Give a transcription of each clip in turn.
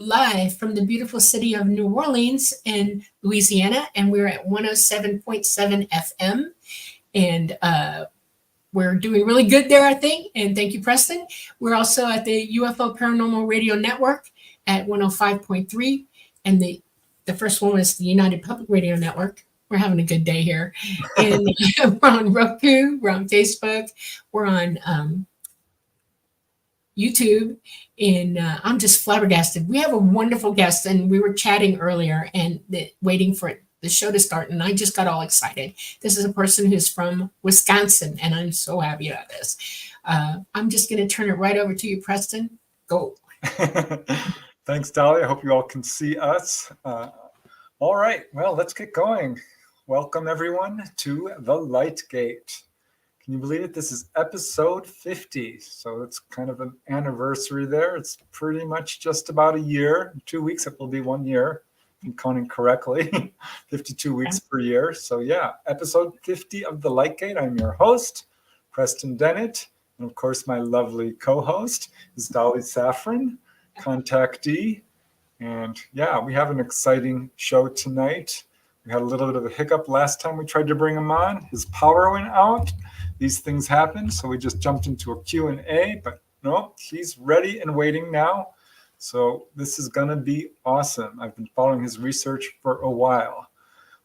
live from the beautiful city of New Orleans in Louisiana, and we're at 107.7 FM. And we're doing really good there, I think. And thank you, Preston. We're also at the UFO Paranormal Radio Network at 105.3. And the first one was the United Public Radio Network. We're having a good day here. And we're on Roku, we're on Facebook, we're on YouTube, and I'm just flabbergasted. We have a wonderful guest, and we were chatting earlier and waiting for the show to start, and I just got all excited. This is a person who's from Wisconsin, and I'm so happy about this. I'm just going to turn it right over to you, Preston. Go. Thanks, Dolly. I hope you all can see us. All right, well, let's get going. Welcome, everyone, to The Light Gate. Can you believe it? This is episode 50. So it's kind of an anniversary there. It's pretty much just about a year. In 2 weeks, it will be 1 year, if I'm counting correctly. 52 weeks per year. So yeah, episode 50 of The Light Gate. I'm your host, Preston Dennett. And of course, my lovely co-host is Dolly Safran, contactee. And yeah, we have an exciting show tonight. We had a little bit of a hiccup last time we tried to bring him on. His power went out. These things happen, so we just jumped into a Q&A, but no, he's ready and waiting now. So this is going to be awesome. I've been following his research for a while.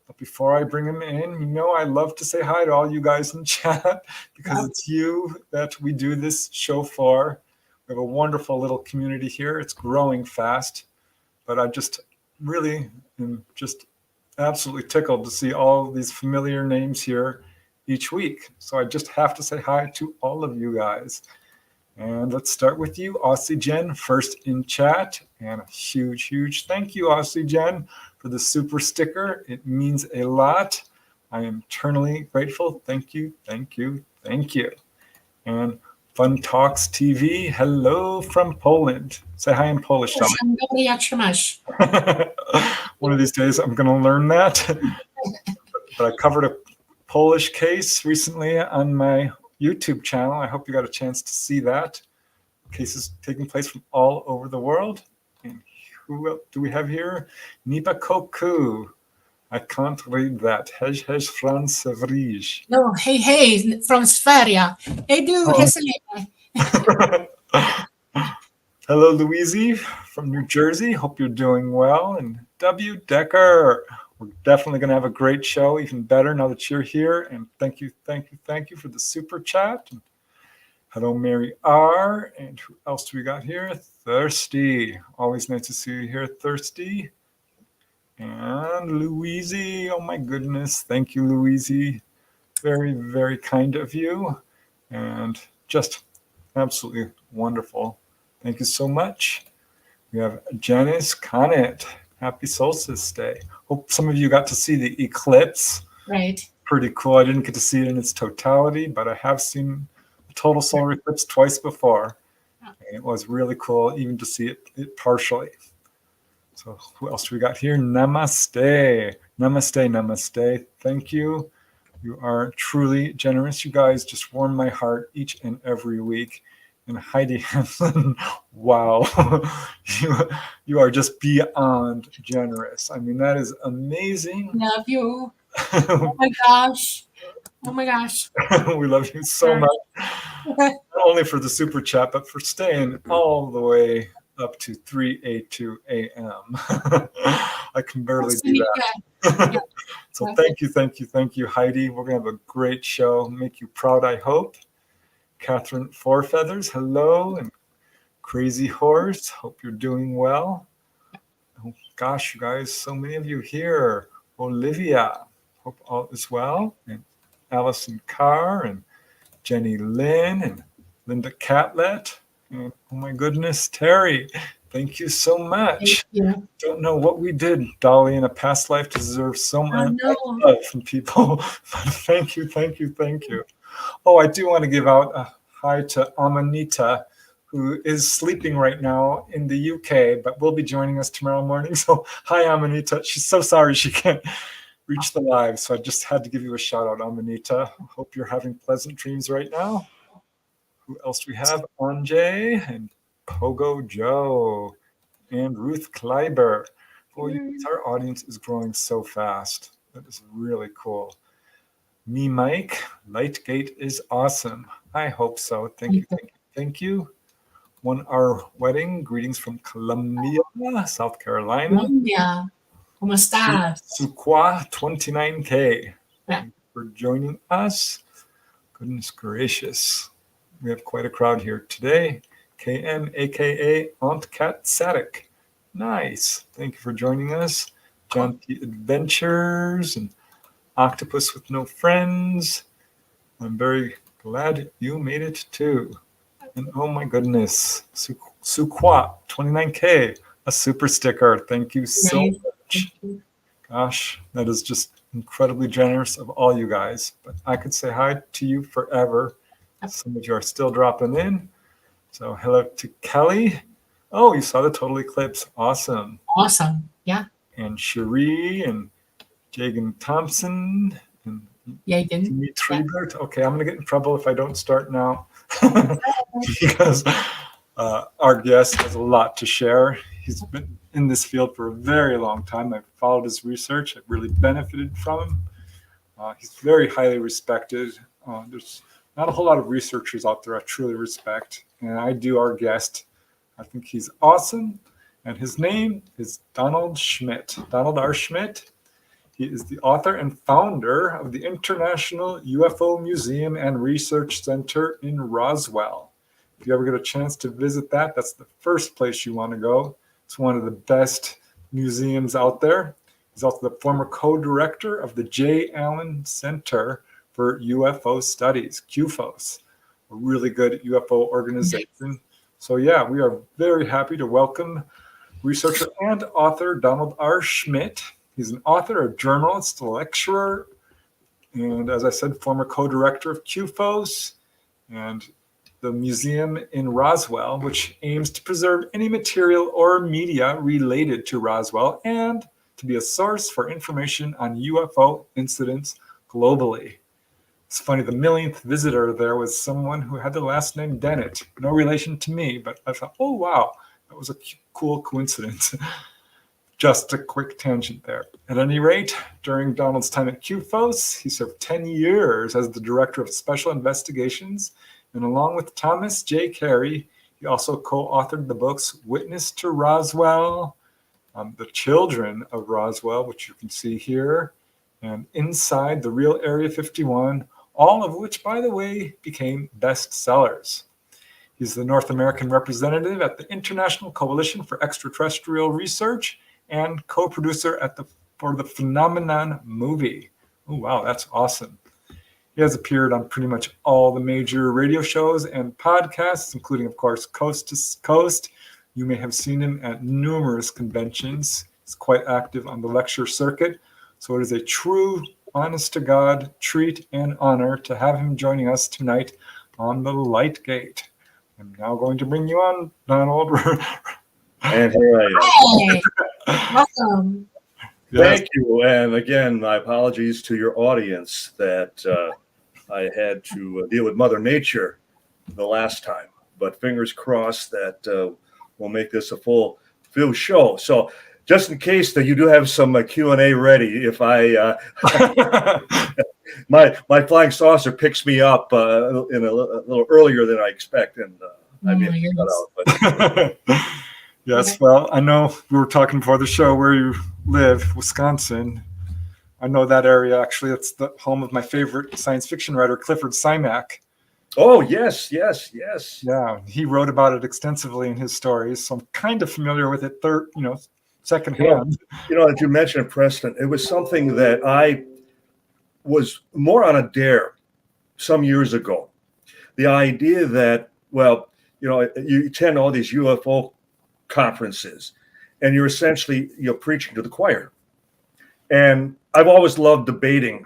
But before I bring him in, you know, I love to say hi to all you guys in chat because it's you that we do this show for. We have a wonderful little community here. It's growing fast, but I just really am just absolutely tickled to see all these familiar names here each week. So I just have to say hi to all of you guys. And let's start with you, Aussie Jen, first in chat. And a huge, huge thank you, Aussie Jen, for the super sticker. It means a lot. I am eternally grateful. Thank you, thank you, thank you. And Fun Talks TV, hello from Poland. Say hi in Polish, One of these days I'm going to learn that. But I covered a Polish case recently on my YouTube channel. I hope you got a chance to see that. Cases taking place from all over the world. And who else do we have here? Niba Koku. I can't read that. Hej from Sevrij. No, hey, from Sverige. Hey, do Hello, Louise from New Jersey. Hope you're doing well. And W. Decker. We're definitely going to have a great show, even better now that you're here. And thank you for the super chat. And hello, Mary R. And who else do we got here? Thirsty. Always nice to see you here, Thirsty. And Louise. Oh, my goodness. Thank you, Louise. Very, very kind of you. And just absolutely wonderful. Thank you so much. We have Janice Conant. Happy Solstice Day. Hope some of you got to see the eclipse. Right. Pretty cool. I didn't get to see it in its totality, but I have seen a total solar eclipse twice before. And it was really cool even to see it partially. So who else do we got here? Namaste. Namaste, namaste. Thank you. You are truly generous. You guys just warm my heart each and every week. And Heidi Hansen, wow, you are just beyond generous. I mean, that is amazing. Love you. Oh my gosh. Oh my gosh. We love you so much. Not only for the super chat, but for staying all the way up to 3:02 a.m. I can barely do that. So thank you, Heidi. We're going to have a great show. Make you proud, I hope. Catherine Fourfeathers, hello. And Crazy Horse, hope you're doing well. Oh, gosh, you guys, so many of you here. Olivia, hope all is well. And Allison Carr and Jenny Lynn and Linda Catlett. And, oh, my goodness, Terry, thank you so much. You. Don't know what we did, Dolly, in a past life to deserve so much love from people. But thank you. Oh, I do want to give out a hi to Amanita, who is sleeping right now in the UK, but will be joining us tomorrow morning. So hi, Amanita. She's so sorry she can't reach the live. So I just had to give you a shout out, Amanita. Hope you're having pleasant dreams right now. Who else do we have? Anjay and Pogo Joe. and Ruth Kleiber. Boy, our audience is growing so fast. That is really cool. Me, Mike, Lightgate is awesome. I hope so. Thank you, thank you, thank you. One Our Wedding, greetings from Columbia, South Carolina. Colombia. ¿Cómo estás? Suqua 29K. Yeah. Thank you for joining us. Goodness gracious. We have quite a crowd here today. KM, aka Aunt Cat Sadek. Nice. Thank you for joining us. John P. Adventures and Octopus with No Friends. I'm very glad you made it too. And oh my goodness, Suqua 29K, a super sticker. Thank you so much. Gosh, that is just incredibly generous of all you guys. But I could say hi to you forever. Some of you are still dropping in. So hello to Kelly. Oh, you saw the total eclipse. Awesome. Awesome. Yeah. And Cherie and Jagan Thompson and Dimitri Bert. Okay, I'm going to get in trouble if I don't start now because our guest has a lot to share. He's been in this field for a very long time. I've followed his research. I've really benefited from him. He's very highly respected. There's not a whole lot of researchers out there I truly respect, and I do our guest. I think he's awesome, and his name is Donald Schmitt. Donald R. Schmitt. He is the author and founder of the International UFO Museum and Research Center in Roswell. If you ever get a chance to visit that, that's the first place you want to go. It's one of the best museums out there. He's also the former co-director of the J. Allen Center for UFO Studies, CUFOS, a really good UFO organization. So yeah, we are very happy to welcome researcher and author Donald R. Schmitt. He's an author, a journalist, a lecturer, and as I said, former co-director of CUFOS and the museum in Roswell, which aims to preserve any material or media related to Roswell and to be a source for information on UFO incidents globally. It's funny, the millionth visitor there was someone who had the last name Dennett. No relation to me, but I thought, oh, wow, that was a cool coincidence. Just a quick tangent there. At any rate, during Donald's time at CUFOS, he served 10 years as the Director of Special Investigations, and along with Thomas J. Carey, he also co-authored the books Witness to Roswell, The Children of Roswell, which you can see here, and Inside the Real Area 51, all of which, by the way, became bestsellers. He's the North American representative at the International Coalition for Extraterrestrial Research and co-producer for the Phenomenon movie. Oh, wow, that's awesome. He has appeared on pretty much all the major radio shows and podcasts, including, of course, Coast to Coast. You may have seen him at numerous conventions. He's quite active on the lecture circuit. So it is a true, honest-to-God treat and honor to have him joining us tonight on the Light Gate. I'm now going to bring you on, Donald. And here I am. Hi. Welcome. Thank you. And again, my apologies to your audience that I had to deal with Mother Nature the last time. But fingers crossed that we'll make this a full show. So just in case that you do have some Q&A ready, if I my flying saucer picks me up in a little earlier than I expect, and I may have cut out. But yes, well, I know we were talking before the show where you live, Wisconsin. I know that area, actually. It's the home of my favorite science fiction writer, Clifford Simak. Oh, yes. Yeah, he wrote about it extensively in his stories, so I'm kind of familiar with it secondhand. As you mentioned, Preston, it was something that I was more on a dare some years ago. The idea that, you attend all these UFO conferences and you're essentially preaching to the choir. And I've always loved debating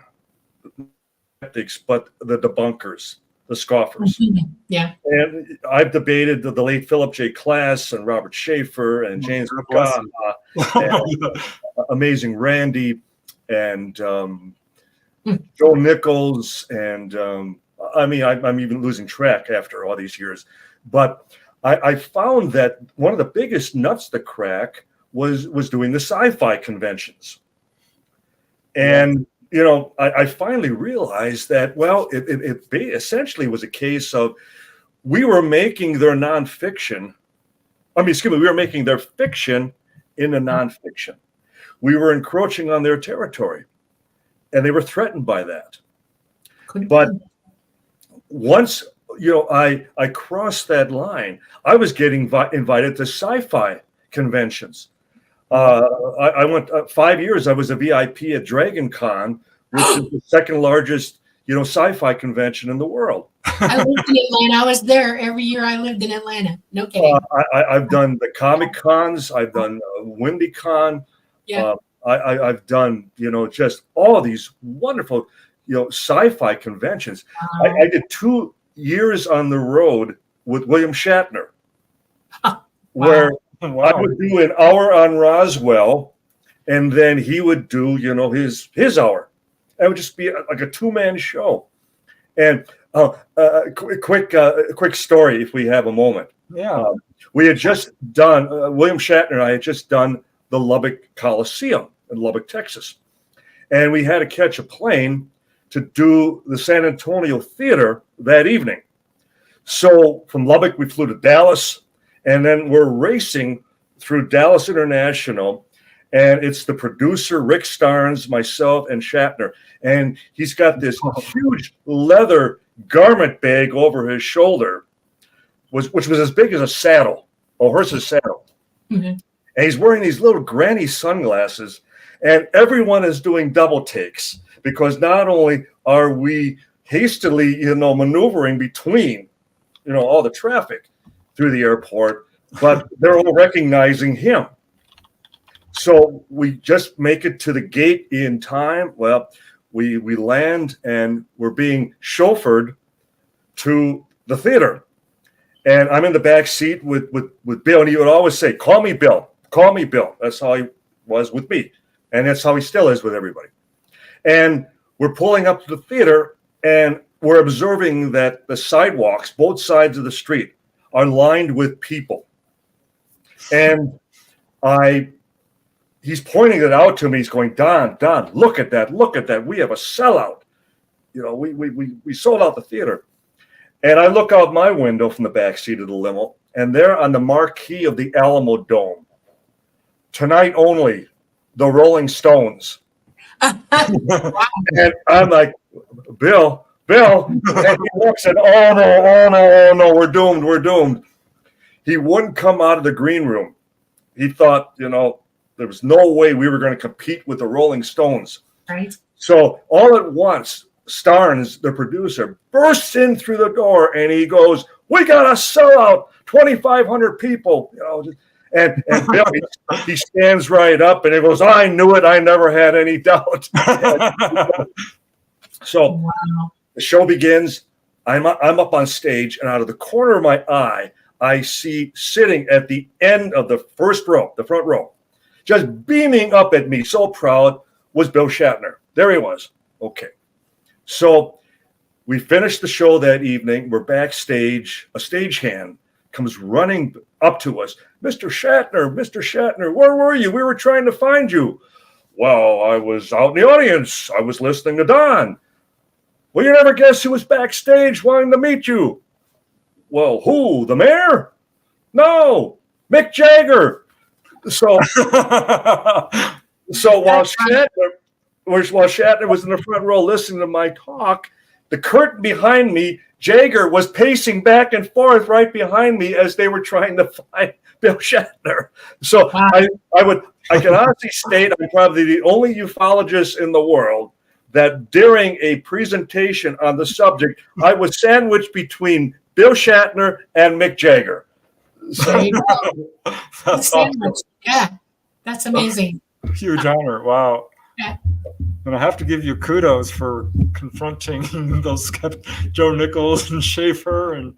skeptics, but the debunkers, the scoffers. Yeah. And I've debated the late Philip J. Klass and Robert Schaefer and James McGaha, and Amazing Randy and Joe Nichols. And I'm even losing track after all these years. But I found that one of the biggest nuts to crack was doing the sci-fi conventions. And, I finally realized that, well, it essentially was a case of we were making their nonfiction. We were making their fiction into nonfiction. We were encroaching on their territory, and they were threatened by that. But once, I crossed that line, I was getting invited to sci-fi conventions. I went 5 years. I was a VIP at Dragon Con, which is the second largest, sci-fi convention in the world. I lived in Atlanta. I was there every year. I lived in Atlanta. No kidding. I've done the Comic Cons. I've done WindyCon. Yeah. I've done, just all these wonderful, sci-fi conventions. I did 2 years on the road with William Shatner, where I would do an hour on Roswell, and then he would do, his hour. It would just be like a 2-man show. And quick story, if we have a moment. Yeah. We had just done, William Shatner and I had just done the Lubbock Coliseum in Lubbock, Texas. And we had to catch a plane to do the San Antonio Theater that evening. So from Lubbock, we flew to Dallas, and then we're racing through Dallas International. And it's the producer, Rick Starnes, myself, and Shatner. And he's got this huge leather garment bag over his shoulder, which was as big as a saddle, a horse's saddle. Mm-hmm. And he's wearing these little granny sunglasses. And everyone is doing double takes, because not only are we hastily, maneuvering between, all the traffic through the airport, but they're all recognizing him. So we just make it to the gate in time. Well, we land, and we're being chauffeured to the theater. And I'm in the back seat with Bill, and he would always say, "Call me Bill, call me Bill." That's how he was with me. And that's how he still is with everybody. And we're pulling up to the theater, and we're observing that the sidewalks, both sides of the street, are lined with people. And he's pointing it out to me. He's going, Don, look at that. We have a sellout. We sold out the theater. And I look out my window from the back seat of the limo, and there on the marquee of the Alamo Dome, "Tonight only, the Rolling Stones." And I'm like, Bill. And he looks at, oh no, we're doomed. He wouldn't come out of the green room. He thought, there was no way we were going to compete with the Rolling Stones. Right. So all at once, Starnes, the producer, bursts in through the door, and he goes, "We got a sellout, 2,500 people." And Bill, he stands right up, and he goes, "I knew it. I never had any doubt." So the show begins. I'm up on stage, and out of the corner of my eye, I see sitting at the end of the first row, the front row, just beaming up at me, so proud, was Bill Shatner. There he was. Okay. So we finished the show that evening. We're backstage. A stagehand comes running up to us. Mr. Shatner, where were you? We were trying to find you." "Well, I was out in the audience. I was listening to Don." "Well, you never guess who was backstage wanting to meet you?" "Well, who? The mayor?" "No, Mick Jagger." So while Shatner was in the front row listening to my talk, the curtain behind me, Jagger was pacing back and forth right behind me as they were trying to find Bill Shatner. So wow. I can honestly state I'm probably the only ufologist in the world that during a presentation on the subject, I was sandwiched between Bill Shatner and Mick Jagger. So, that's awesome. Yeah, that's amazing. Huge honor. Wow. Yeah. And I have to give you kudos for confronting those Joe Nichols and Schaefer and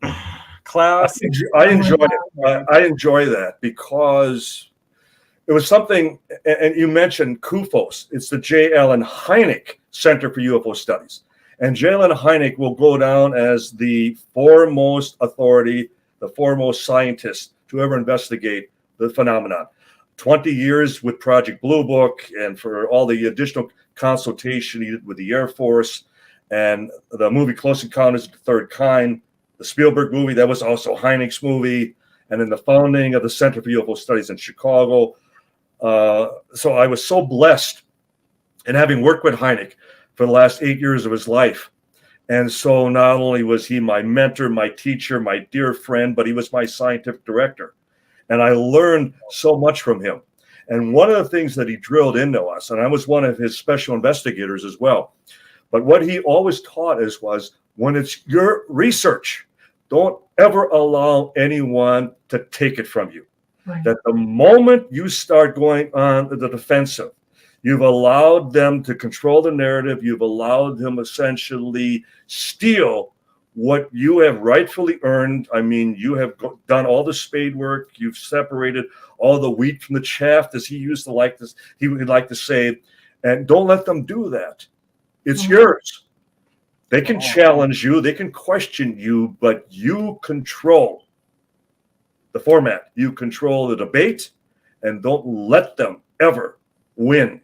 Klaus. I enjoyed it. I enjoy that because it was something, and you mentioned CUFOS. It's the J. Allen Hynek Center for UFO Studies. And J. Allen Hynek will go down as the foremost authority, the foremost scientist to ever investigate the phenomenon. 20 years with Project Blue Book, and for all the additional consultation he did with the Air Force, and the movie Close Encounters of the Third Kind, the Spielberg movie, that was also Hynek's movie, and then the founding of the Center for UFO Studies in Chicago. So I was so blessed in having worked with Hynek for the last 8 years of his life. And so not only was he my mentor, my teacher, my dear friend, but he was my scientific director. And I learned so much from him. And one of the things that he drilled into us, and I was one of his special investigators as well, but what he always taught us was, when it's your research, don't ever allow anyone to take it from you. Right. That the moment you start going on the defensive, you've allowed them to control the narrative. You've allowed them essentially steal what you have rightfully earned. I mean, you have done all the spade work. You've separated all the wheat from the chaff, as he used to like this. He would like to say, and don't let them do that. It's yours. They can challenge you. They can question you, but you control the format. You control the debate, and don't let them ever win.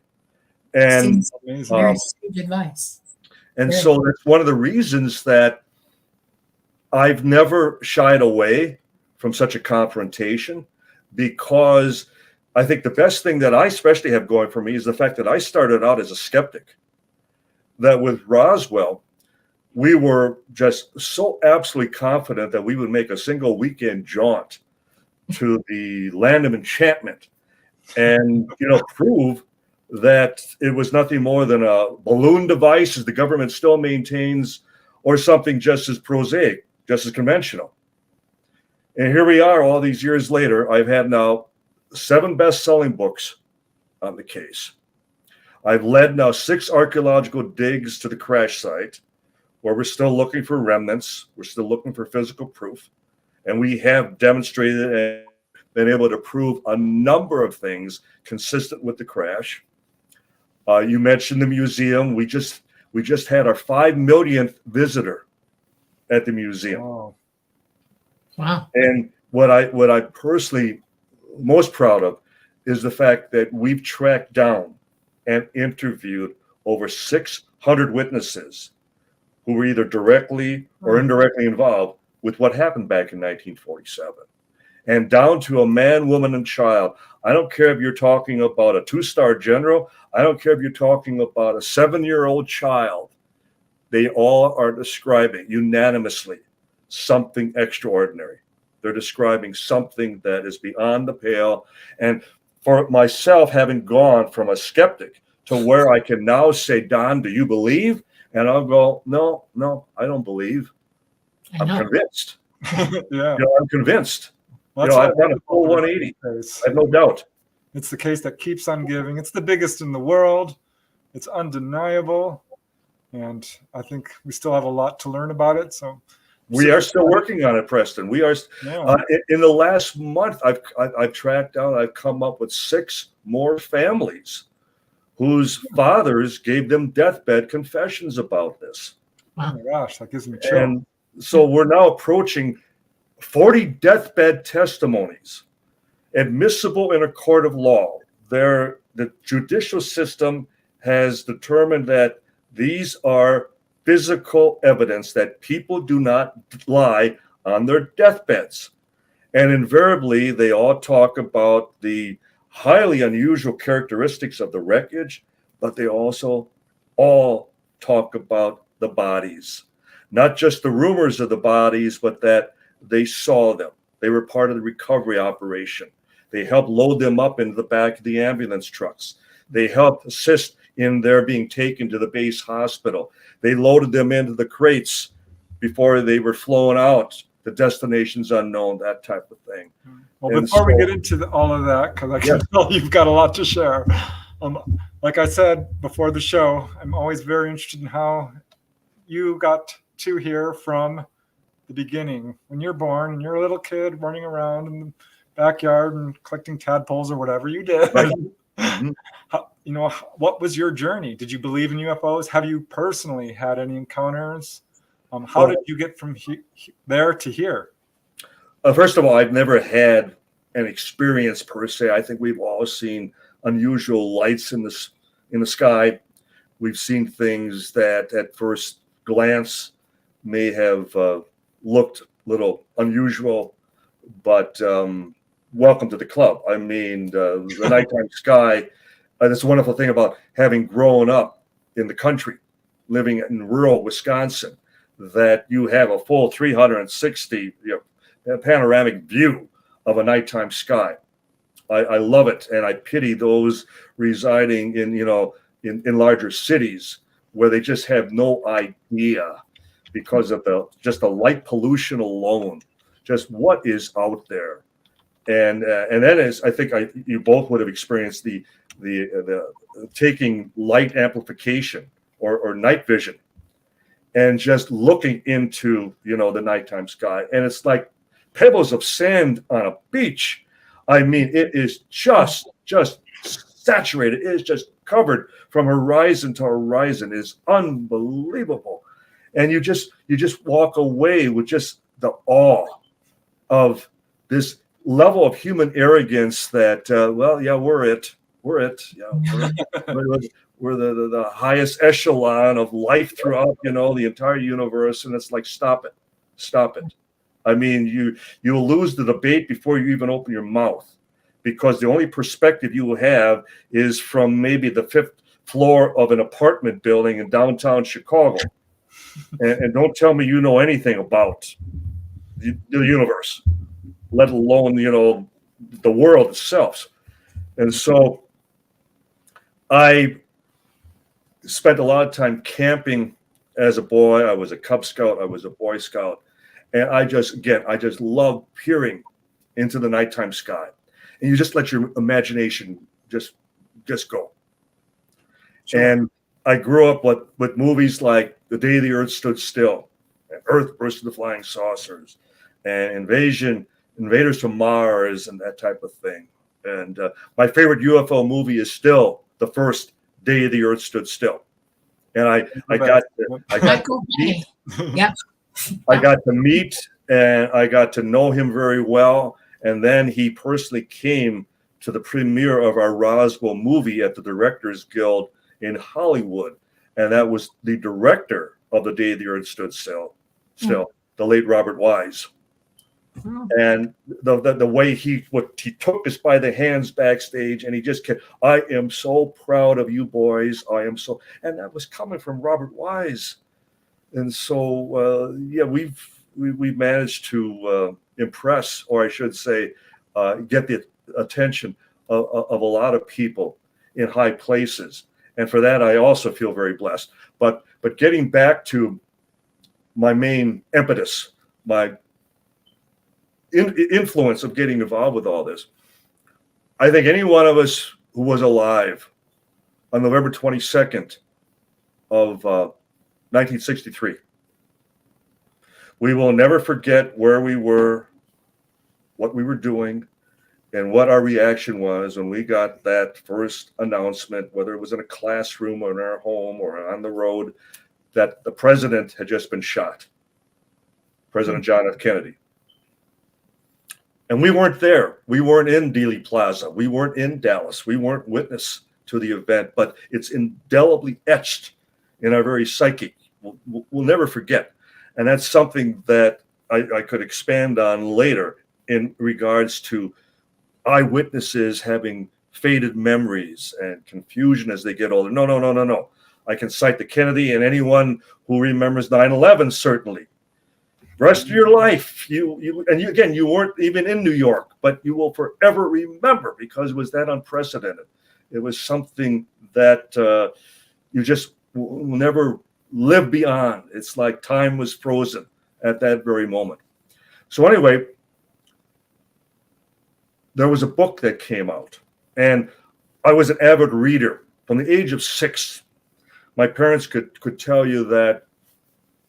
And very sage advice. And so that's one of the reasons that I've never shied away from such a confrontation, because I think the best thing that I especially have going for me is the fact that I started out as a skeptic. That with Roswell, we were just so absolutely confident that we would make a single weekend jaunt to the land of enchantment and, prove that it was nothing more than a balloon device, as the government still maintains, or something just as prosaic, just as conventional. And here we are all these years later. I've had now 7 best-selling books on the case. I've led now 6 archaeological digs to the crash site, where we're still looking for remnants. We're still looking for physical proof. And we have demonstrated and been able to prove a number of things consistent with the crash. You mentioned the museum. We just had our 5 millionth visitor at the museum. Wow. And what I personally most proud of is the fact that we've tracked down and interviewed over 600 witnesses who were either directly or indirectly involved with what happened back in 1947. And down to a man, woman, and child. I don't care if you're talking about a 2-star general. I don't care if you're talking about a 7-year-old child. They all are describing unanimously something extraordinary. They're describing something that is beyond the pale. And for myself, having gone from a skeptic to where I can now say, Don, do you believe? And I'll go, no, I don't believe. I'm convinced. Yeah. I'm convinced. Well, I've done a full 180. I have no doubt. It's the case that keeps on giving. It's the biggest in the world. It's undeniable. And I think we still have a lot to learn about it. So we are still working on it, Preston. We are in the last month. I've tracked down. I've come up with 6 more families whose fathers gave them deathbed confessions about this. Wow. Oh my gosh, that gives me chills. And so we're now approaching 40 deathbed testimonies, admissible in a court of law. The judicial system has determined that these are physical evidence that people do not lie on their deathbeds. And invariably, they all talk about the highly unusual characteristics of the wreckage, but they also all talk about the bodies. Not just the rumors of the bodies, but that they saw them. They were part of the recovery operation. They helped load them up into the back of the ambulance trucks. They helped assist in their being taken to the base hospital. They loaded them into the crates before they were flown out to destinations unknown, that type of thing. Well, before we get into all of that, because I can tell you've got a lot to share. Like I said before the show, I'm always very interested in how you got to hear from the beginning. When you're born and you're a little kid running around in the backyard and collecting tadpoles or whatever you did. Right. Mm-hmm. What was your journey? Did you believe in UFOs? Have you personally had any encounters? How did you get from there to here? First of all, I've never had an experience per se. I think we've all seen unusual lights in the sky. We've seen things that at first glance may have looked a little unusual, but welcome to the club. I mean, the nighttime sky, that's a wonderful thing about having grown up in the country, living in rural Wisconsin, that you have a full 360 panoramic view of a nighttime sky. I love it, and I pity those residing in larger cities where they just have no idea because of the light pollution alone, just what is out there. And that is, I think you both would have experienced the taking light amplification or night vision and just looking into the nighttime sky, and it's like pebbles of sand on a beach. I mean, it is just saturated. It is just covered from horizon to horizon. It is unbelievable. And you just walk away with just the awe of this level of human arrogance that, we're it. Yeah, we're the highest echelon of life throughout, the entire universe. And it's like, stop it. I mean, you'll lose the debate before you even open your mouth, because the only perspective you will have is from maybe the 5th floor of an apartment building in downtown Chicago. And don't tell me you know anything about the universe, let alone, the world itself. And so I spent a lot of time camping as a boy. I was a Cub Scout. I was a Boy Scout. And I just love peering into the nighttime sky. And you just let your imagination just go. Sure. And I grew up with movies like The Day the Earth Stood Still, and Earth versus the Flying Saucers, and Invaders from Mars, and that type of thing. And my favorite UFO movie is still the first Day the Earth Stood Still. And I got to meet, yeah. I got to meet and I got to know him very well. And then he personally came to the premiere of our Roswell movie at the Directors Guild in Hollywood. And that was the director of The Day the Earth Stood Still, the late Robert Wise. Oh. And the way he took us by the hands backstage, and he just kept, I am so proud of you boys. And that was coming from Robert Wise. And so, we've managed to impress, or I should say, get the attention of a lot of people in high places. And for that, I also feel very blessed. But getting back to my main impetus, my influence of getting involved with all this, I think any one of us who was alive on November 22nd of 1963, we will never forget where we were, what we were doing, and what our reaction was when we got that first announcement, whether it was in a classroom or in our home or on the road, that the president had just been shot, President John F. Kennedy. And we weren't there. We weren't in Dealey Plaza. We weren't in Dallas. We weren't witness to the event, but it's indelibly etched in our very psyche. We'll never forget. And that's something that I could expand on later in regards to eyewitnesses having faded memories and confusion as they get older. No. I can cite the Kennedy, and anyone who remembers 9/11, certainly. Rest of your life, you weren't even in New York, but you will forever remember, because it was that unprecedented. It was something that you just will never live beyond. It's like time was frozen at that very moment. So anyway, there was a book that came out, and I was an avid reader from the age of 6. My parents could tell you that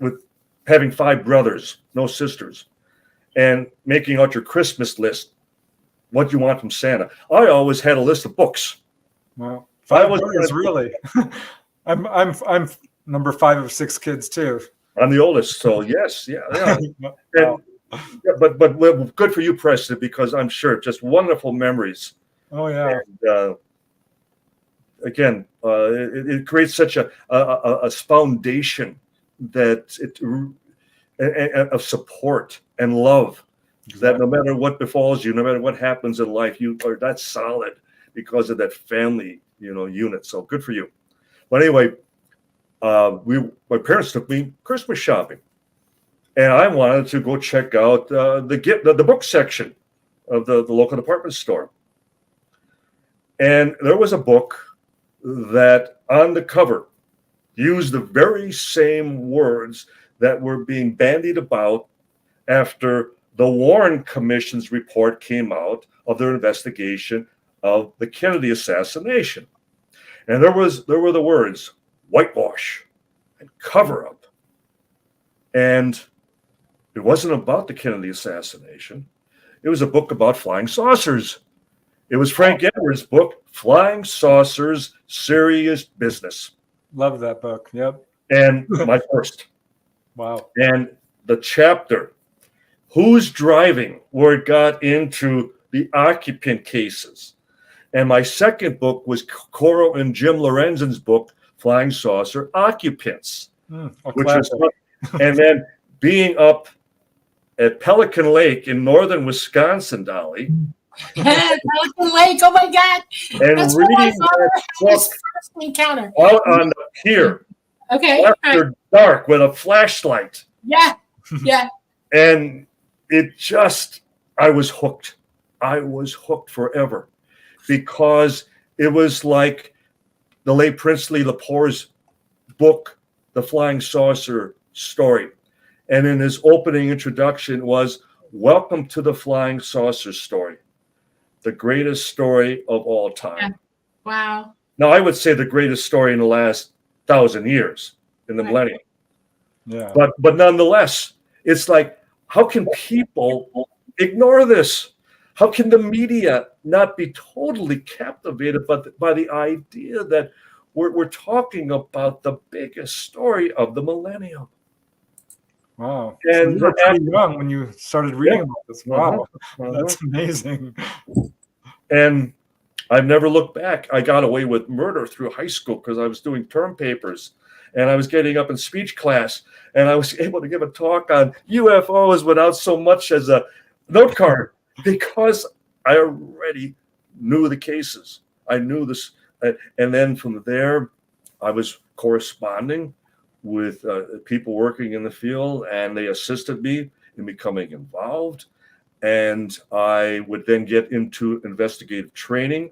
with having 5 brothers, no sisters, and making out your Christmas list, what you want from Santa, I always had a list of books. Well, 5 brothers, really. I'm number 5 of 6 kids too. I'm the oldest, so yes, yeah. Wow. Yeah, but well, good for you, Preston, because I'm sure just wonderful memories. Oh yeah. And, again, it creates such a foundation that of support and love, that no matter what befalls you, no matter what happens in life, you are that solid because of that family, unit. So good for you. But anyway, my parents took me Christmas shopping, and I wanted to go check out the book section of the local department store. And there was a book that on the cover used the very same words that were being bandied about after the Warren Commission's report came out of their investigation of the Kennedy assassination. And there were the words whitewash and cover up. And it wasn't about the Kennedy assassination. It was a book about flying saucers. It was Frank Edwards' book, Flying Saucers, Serious Business. Love that book. Yep. And my first. Wow. And the chapter, Who's Driving, where it got into the occupant cases. And my second book was Coral and Jim Lorenzen's book, Flying Saucer Occupants. Which is, and then being up at Pelican Lake in northern Wisconsin, Dolly. Pelican Lake, oh my God. And That's reading where my father that had his book first encounter. out on the pier Okay. after dark with a flashlight. Yeah. Yeah. And it just, I was hooked. I was hooked forever because it was like the late Princely Lepore's book, The Flying Saucer Story. And in his opening introduction was, Welcome to the Flying Saucer Story, the greatest story of all time. Yeah. Wow. Now, I would say the greatest story in the last 1,000 years, in the millennium. Yeah. But nonetheless, it's like, how can people ignore this? How can the media not be totally captivated by the idea that we're talking about the biggest story of the millennium? Wow. And so you were pretty young when you started reading about this. Wow. Uh-huh. That's amazing. And I've never looked back. I got away with murder through high school because I was doing term papers and I was getting up in speech class and I was able to give a talk on UFOs without so much as a note card because I already knew the cases. I knew this. And then from there, I was corresponding with people working in the field, and they assisted me in becoming involved. And I would then get into investigative training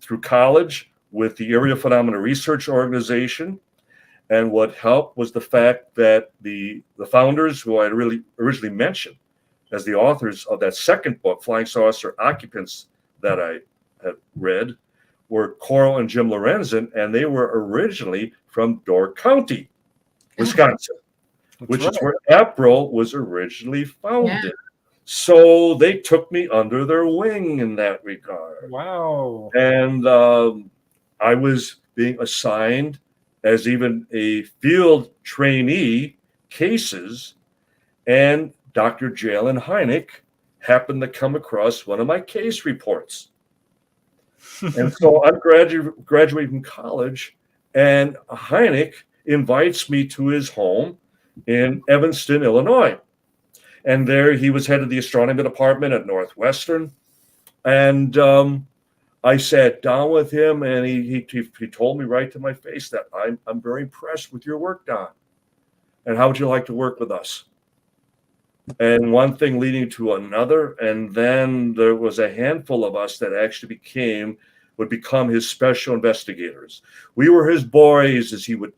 through college with the Area Phenomena Research Organization. And what helped was the fact that the founders, who I really originally mentioned as the authors of that second book, Flying Saucer Occupants, that I had read, were Coral and Jim Lorenzen, and they were originally from Door County, Wisconsin, which is where APRO was originally founded. Yeah. So they took me under their wing in that regard. Wow. And I was being assigned as even a field trainee cases, and Dr. Jalen Hynek happened to come across one of my case reports. And so I'm graduating from college, and Hynek invites me to his home in Evanston, Illinois. And there he was head of the astronomy department at Northwestern. And I sat down with him, and he told me right to my face that I'm very impressed with your work, Don. And how would you like to work with us? And one thing leading to another, and then there was a handful of us that actually would become his special investigators. We were his boys, as he would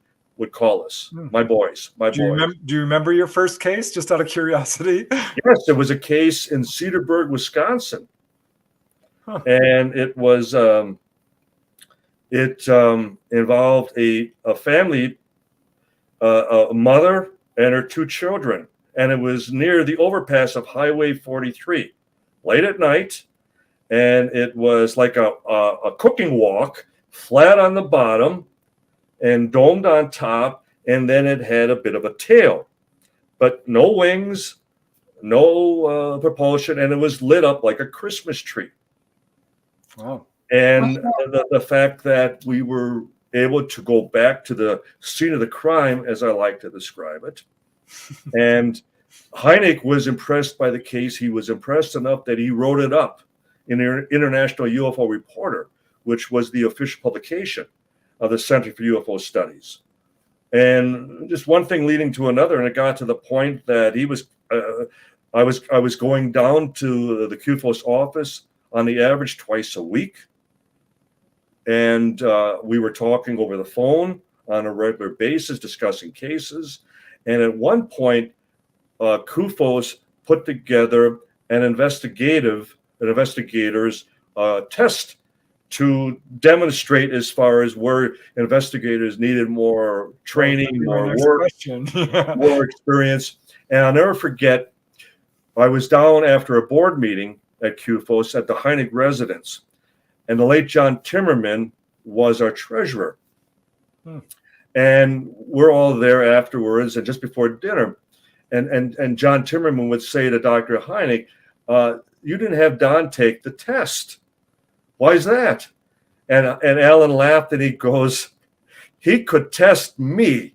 call us. My boys. Do you remember your first case, just out of curiosity? Yes, it was a case in Cedarburg, Wisconsin. Huh. And it was involved a family, a mother and her two children. And it was near the overpass of Highway 43, late at night. And it was like a cooking wok, flat on the bottom and domed on top. And then it had a bit of a tail, but no wings, no propulsion, and it was lit up like a Christmas tree. Wow. And the fact that we were able to go back to the scene of the crime, as I like to describe it, and Hynek was impressed by the case. He was impressed enough that he wrote it up in the International UFO Reporter, which was the official publication of the Center for UFO Studies. And just one thing leading to another, and it got to the point that he was, I was going down to the CUFOS office on the average twice a week, and we were talking over the phone on a regular basis, discussing cases. And at one point, CUFOS put together an investigator's test to demonstrate as far as where investigators needed more training, more work, more experience. And I'll never forget, I was down after a board meeting at CUFOS at the Hynek residence, and the late John Timmerman was our treasurer. And we're all there afterwards and just before dinner. And John Timmerman would say to Dr. Hynek, you didn't have Don take the test. Why is that? And Alan laughed and he goes, he could test me.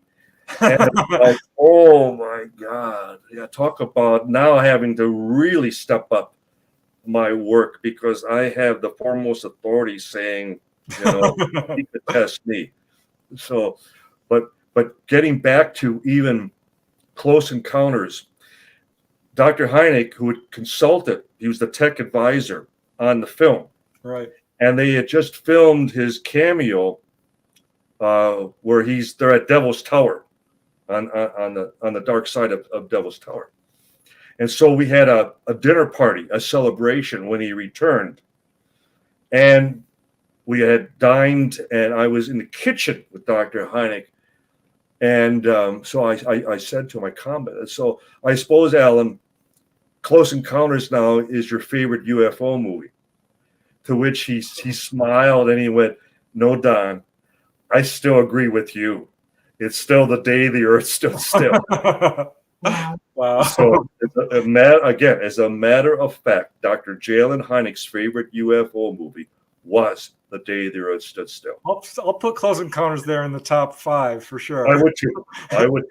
And I'm like, oh my God. Yeah, talk about now having to really step up my work because I have the foremost authority saying, you know, he could test me. So, but getting back to even Close Encounters, Dr. Hynek, who had consulted, he was the tech advisor on the film. Right. And they had just filmed his cameo where they're at Devil's Tower on the dark side of Devil's Tower. And so we had a dinner party, a celebration when he returned. And we had dined, and I was in the kitchen with Dr. Hynek. And so I said to him, I commented, so I suppose, Alan, Close Encounters now is your favorite UFO movie. To which he smiled and he went, no, Don, I still agree with you. It's still the day the Earth stood still. Wow. So, as a matter of fact, Dr. Jalen Hynek's favorite UFO movie was The Day the Earth Stood Still. I'll put Close Encounters there in the top 5 for sure. I would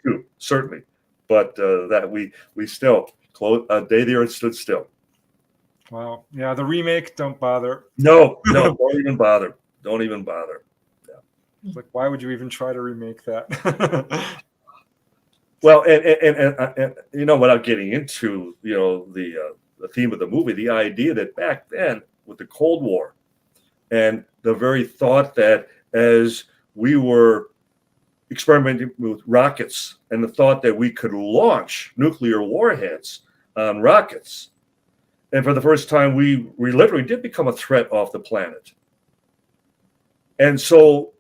too, certainly. But that we still Day the Earth Stood Still. Wow. Yeah, the remake, don't bother. No, don't even bother. Don't even bother. Yeah. It's like, why would you even try to remake that? Well, and you know, without getting into, you know, the theme of the movie, the idea that back then with the Cold War and the very thought that as we were experimenting with rockets and the thought that we could launch nuclear warheads on rockets, and for the first time, we literally did become a threat off the planet. And so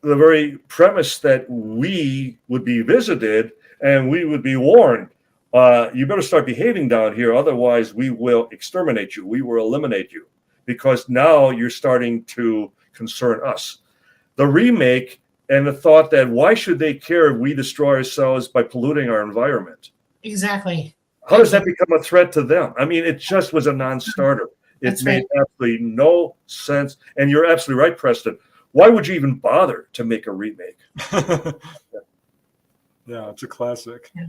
the very premise that we would be visited and we would be warned, you better start behaving down here, otherwise we will exterminate you, we will eliminate you, because now you're starting to concern us. The remake and the thought that why should they care if we destroy ourselves by polluting our environment? Exactly. How does that become a threat to them? I mean, it just was a non-starter. It made absolutely no sense. And you're absolutely right, Preston. Why would you even bother to make a remake? Yeah, it's a classic. Yeah.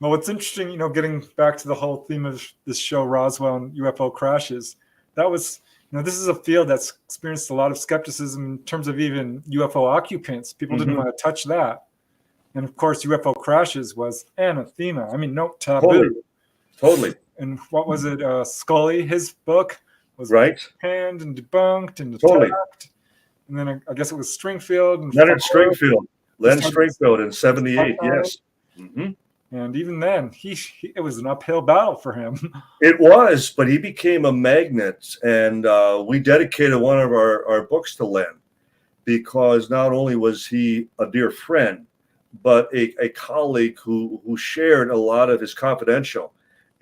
Well, what's interesting, you know, getting back to the whole theme of this show, Roswell and UFO crashes, that was, you know, this is a field that's experienced a lot of skepticism in terms of even UFO occupants. People didn't want to touch that. And of course, UFO crashes was anathema. I mean, no taboo. Totally. And what was it? Scully, his book was panned and debunked and attacked. And then I guess it was Stringfield. And Leonard Stringfield in 78, yes. And even then, it was an uphill battle for him. It was, but he became a magnet. And we dedicated one of our books to Len because not only was he a dear friend, but a colleague who shared a lot of his confidential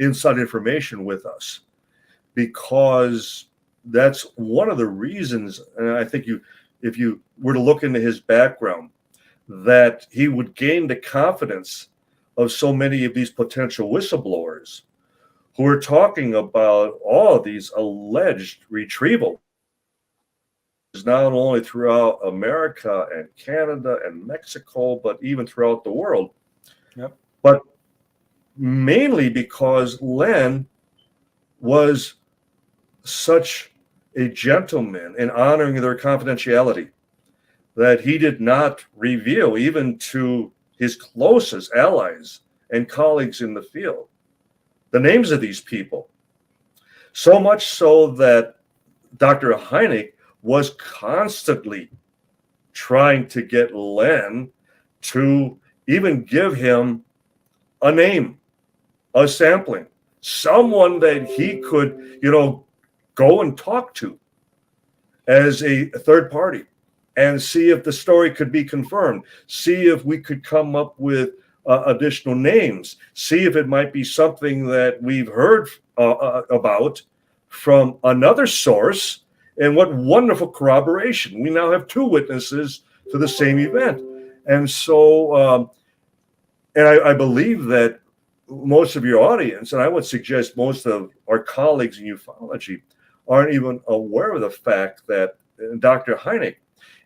inside information with us, because that's one of the reasons, and I think if you were to look into his background, that he would gain the confidence of so many of these potential whistleblowers who are talking about all these alleged retrievals, not only throughout America and Canada and Mexico, but even throughout the world. Yep. But mainly because Len was such a gentleman in honoring their confidentiality that he did not reveal, even to his closest allies and colleagues in the field, the names of these people. So much so that Dr. Hynek was constantly trying to get Len to even give him a name, a sampling, someone that he could, go and talk to as a third party and see if the story could be confirmed, see if we could come up with additional names, see if it might be something that we've heard about from another source. And what wonderful corroboration. We now have two witnesses to the same event. And so, I believe that most of your audience, and I would suggest most of our colleagues in ufology, aren't even aware of the fact that Dr. Hynek,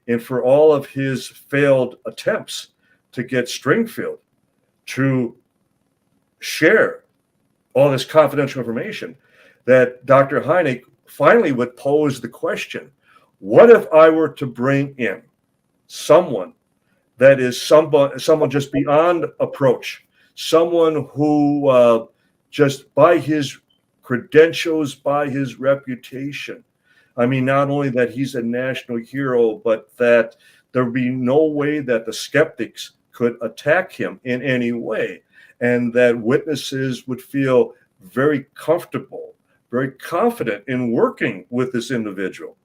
and for all of his failed attempts to get Stringfield to share all this confidential information, that Dr. Hynek finally would pose the question, what if I were to bring in someone that is someone just beyond approach, someone who just by his credentials, by his reputation, I mean, not only that he's a national hero, but that there would be no way that the skeptics could attack him in any way, and that witnesses would feel very comfortable, very confident in working with this individual.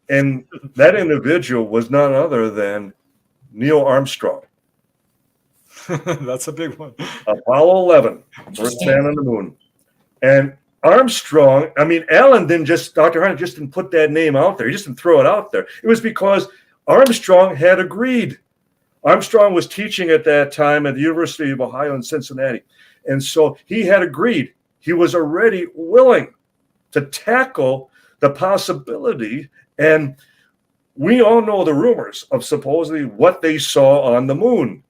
And that individual was none other than Neil Armstrong. That's a big one. Apollo 11, first man on the moon. And Armstrong, I mean, Dr. Hynek just didn't put that name out there. He just didn't throw it out there. It was because Armstrong had agreed. Armstrong was teaching at that time at the University of Ohio in Cincinnati. And so he had agreed. He was already willing to tackle the possibility. And we all know the rumors of supposedly what they saw on the moon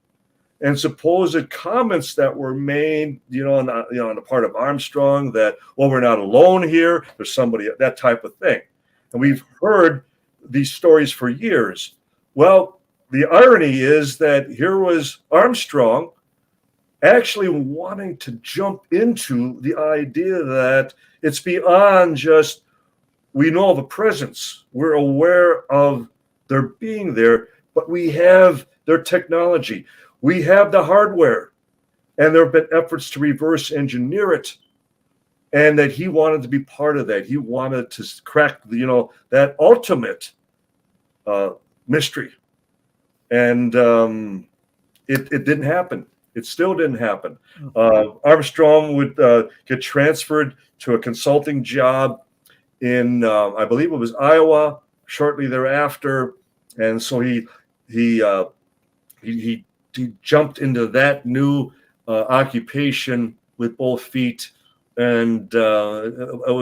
and supposed comments that were made, on the part of Armstrong that, well, we're not alone here. There's somebody, that type of thing. And we've heard these stories for years. Well, the irony is that here was Armstrong actually wanting to jump into the idea that it's beyond just, we know of a presence, we're aware of their being there, but we have their technology, we have the hardware, and there have been efforts to reverse engineer it, and that he wanted to be part of that. He wanted to crack, that ultimate mystery, and it didn't happen. It still didn't happen. Armstrong would get transferred to a consulting job in, I believe it was Iowa, shortly thereafter, and so he jumped into that new occupation with both feet, and it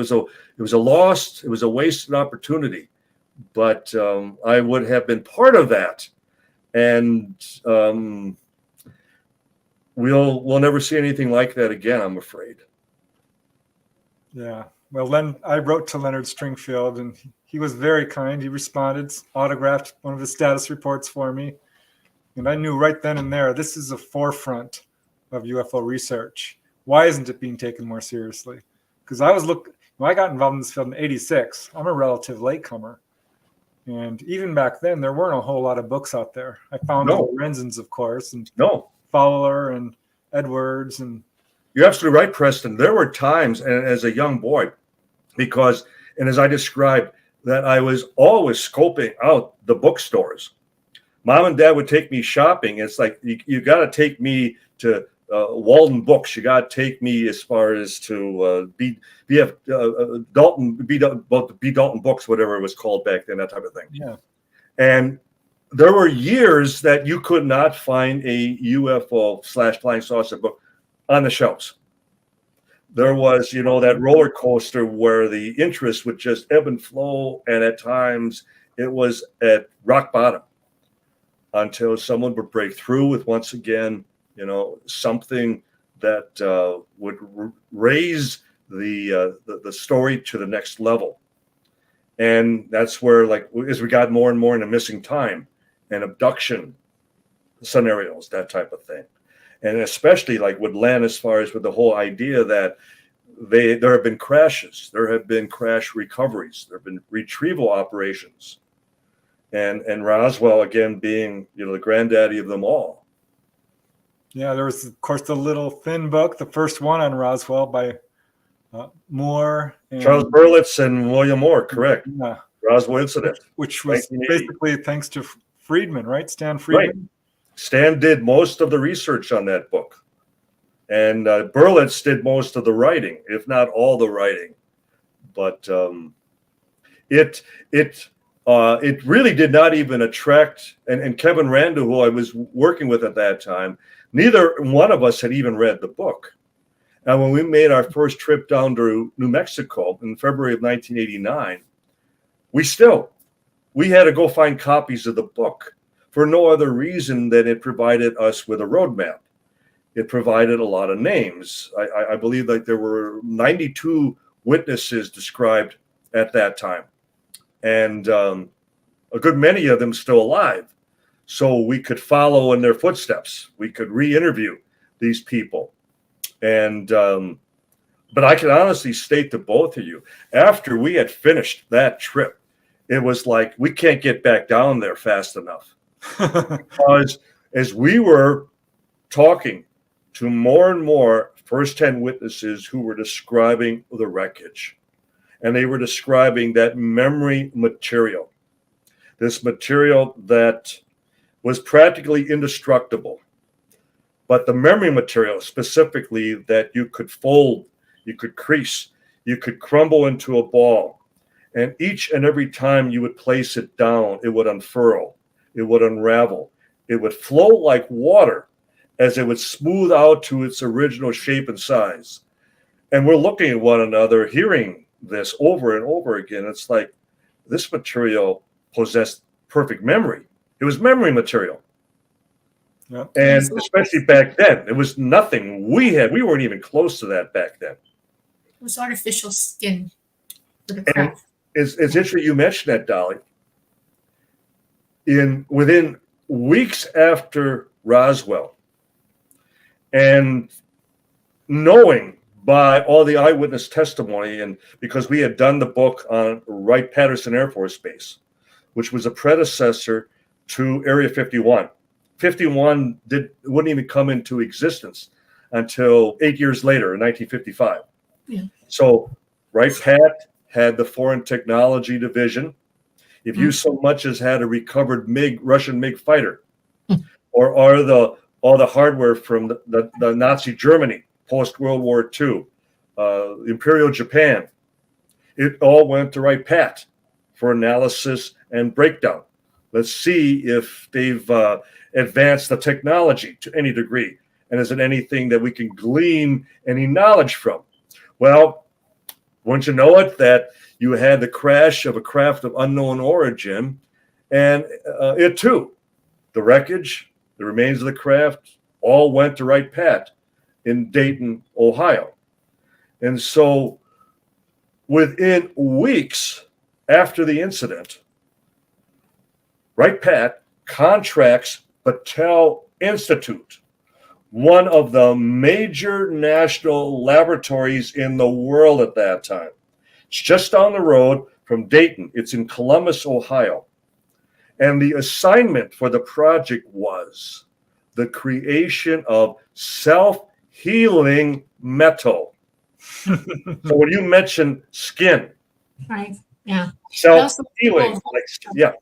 was a wasted opportunity. But I would have been part of that, and we'll never see anything like that again, I'm afraid. Yeah. Well, I wrote to Leonard Stringfield, and he was very kind. He responded, autographed one of his status reports for me. And I knew right then and there, this is a forefront of UFO research. Why isn't it being taken more seriously? Because when I got involved in this field in '86, I'm a relative latecomer. And even back then, there weren't a whole lot of books out there. I found the Lorenzens, of course, and Fowler and Edwards. And you're absolutely right, Preston. There were times, and as a young boy, and as I described, that I was always scoping out the bookstores. Mom and Dad would take me shopping. It's like, you got to take me to Walden Books. You got to take me as far as to Dalton Books, whatever it was called back then, that type of thing. Yeah. And there were years that you could not find a UFO / flying saucer book on the shelves. There was, that roller coaster where the interest would just ebb and flow, and at times it was at rock bottom until someone would break through with, once again, something that would raise the story to the next level. And that's where, like, as we got more and more into missing time and abduction scenarios, that type of thing. And especially like with Len, as far as with the whole idea that there have been crashes, there have been crash recoveries, there have been retrieval operations, and Roswell again being the granddaddy of them all. Yeah, there was of course the little thin book, the first one on Roswell by Moore, Charles Berlitz and William Moore, correct? Yeah. Roswell Incident, which was basically thanks to Friedman, right? Stan Right. Friedman. Stan did most of the research on that book, and Berlitz did most of the writing, if not all the writing. But it really did not even attract. And Kevin Randall, who I was working with at that time, neither one of us had even read the book. And when we made our first trip down to New Mexico in February of 1989, we had to go find copies of the book, for no other reason than it provided us with a roadmap. It provided a lot of names. I believe that there were 92 witnesses described at that time, and a good many of them still alive. So we could follow in their footsteps. We could re-interview these people. And but I can honestly state to both of you, after we had finished that trip, it was like, we can't get back down there fast enough. Because as we were talking to more and more first-hand witnesses who were describing the wreckage, and they were describing that memory material, this material that was practically indestructible, but the memory material specifically that you could fold, you could crease, you could crumble into a ball, and each and every time you would place it down, it would unfurl. It would unravel. It would flow like water as it would smooth out to its original shape and size. And we're looking at one another, hearing this over and over again. It's like this material possessed perfect memory. It was memory material. Yep. And especially back then, it was nothing we had. We weren't even close to that back then. It was artificial skin for the craft. It's interesting you mentioned that, Dolly. Within weeks after Roswell, and knowing by all the eyewitness testimony, and because we had done the book on Wright-Patterson Air Force Base, which was a predecessor to Area 51. 51 wouldn't even come into existence until 8 years later in 1955. Yeah. So Wright-Pat had the Foreign Technology Division. If you so much as had a recovered Russian MiG fighter, or all the hardware from the Nazi Germany post World War II, Imperial Japan, it all went to Wright-Pat for analysis and breakdown. Let's see if they've advanced the technology to any degree, and is it anything that we can glean any knowledge from? Well, wouldn't you know it, that you had the crash of a craft of unknown origin, and it too, the wreckage, the remains of the craft, all went to Wright-Pat in Dayton, Ohio. And so within weeks after the incident, Wright-Pat contracts Battelle Institute, one of the major national laboratories in the world at that time. It's just down the road from Dayton. It's in Columbus, Ohio. And the assignment for the project was the creation of self-healing metal. So when you mention skin, Right. Yeah. self-healing, yeah.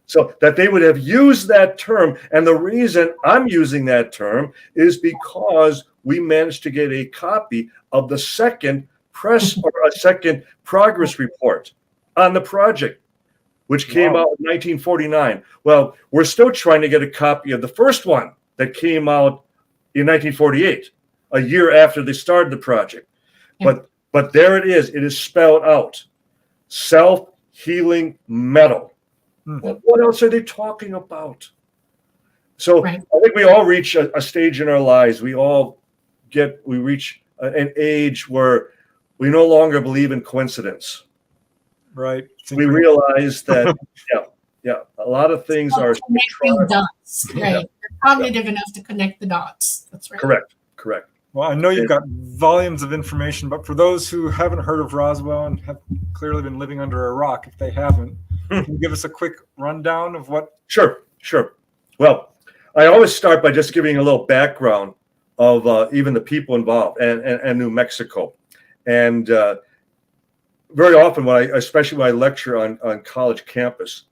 So that they would have used that term. And the reason I'm using that term is because we managed to get a copy of the second progress report on the project, which came out in 1949. Well, we're still trying to get a copy of the first one that came out in 1948, a year after they started the project. Yeah. But there it is. It is spelled out. Self-healing metal. What else are they talking about? So Right. I think we all reach a stage in our lives. We reach an age where we no longer believe in coincidence. Right. We realize that, a lot of things are connecting dots. Right. You're cognitive enough to connect the dots. That's right. Correct. Well, I know you've got volumes of information, but for those who haven't heard of Roswell and have clearly been living under a rock, if they haven't, can you give us a quick rundown of what? Sure. Well, I always start by just giving a little background of even the people involved and New Mexico. And very often, especially when I lecture on college campus,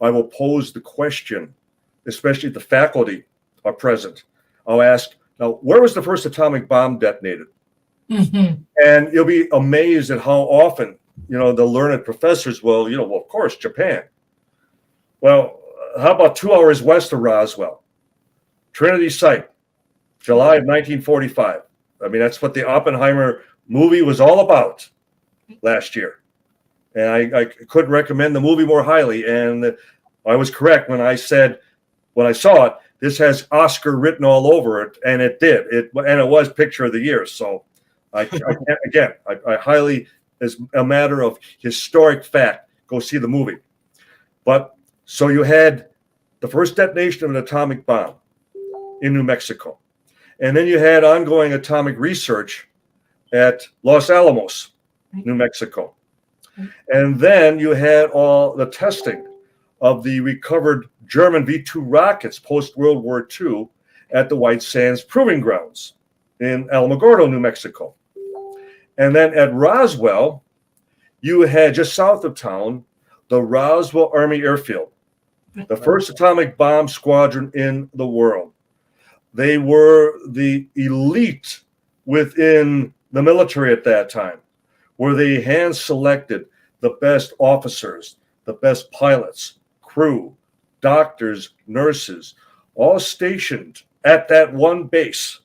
I will pose the question, especially if the faculty are present. I'll ask, now, where was the first atomic bomb detonated? And you'll be amazed at how often, the learned professors will, of course, Japan. Well, how about 2 hours west of Roswell? Trinity Site, July of 1945. I mean, that's what the Oppenheimer movie was all about last year. And I couldn't recommend the movie more highly. And I was correct when I said, when I saw it, this has Oscar written all over it, and it did. It was Picture of the Year. So I highly, as a matter of historic fact, go see the movie. But so you had the first detonation of an atomic bomb in New Mexico. And then you had ongoing atomic research at Los Alamos, New Mexico. And then you had all the testing of the recovered German V-2 rockets post-World War II at the White Sands Proving Grounds in Alamogordo, New Mexico. And then at Roswell, you had just south of town, the Roswell Army Airfield, the first atomic bomb squadron in the world. They were the elite within the military at that time, where they hand-selected the best officers, the best pilots, crew, doctors, nurses, all stationed at that one base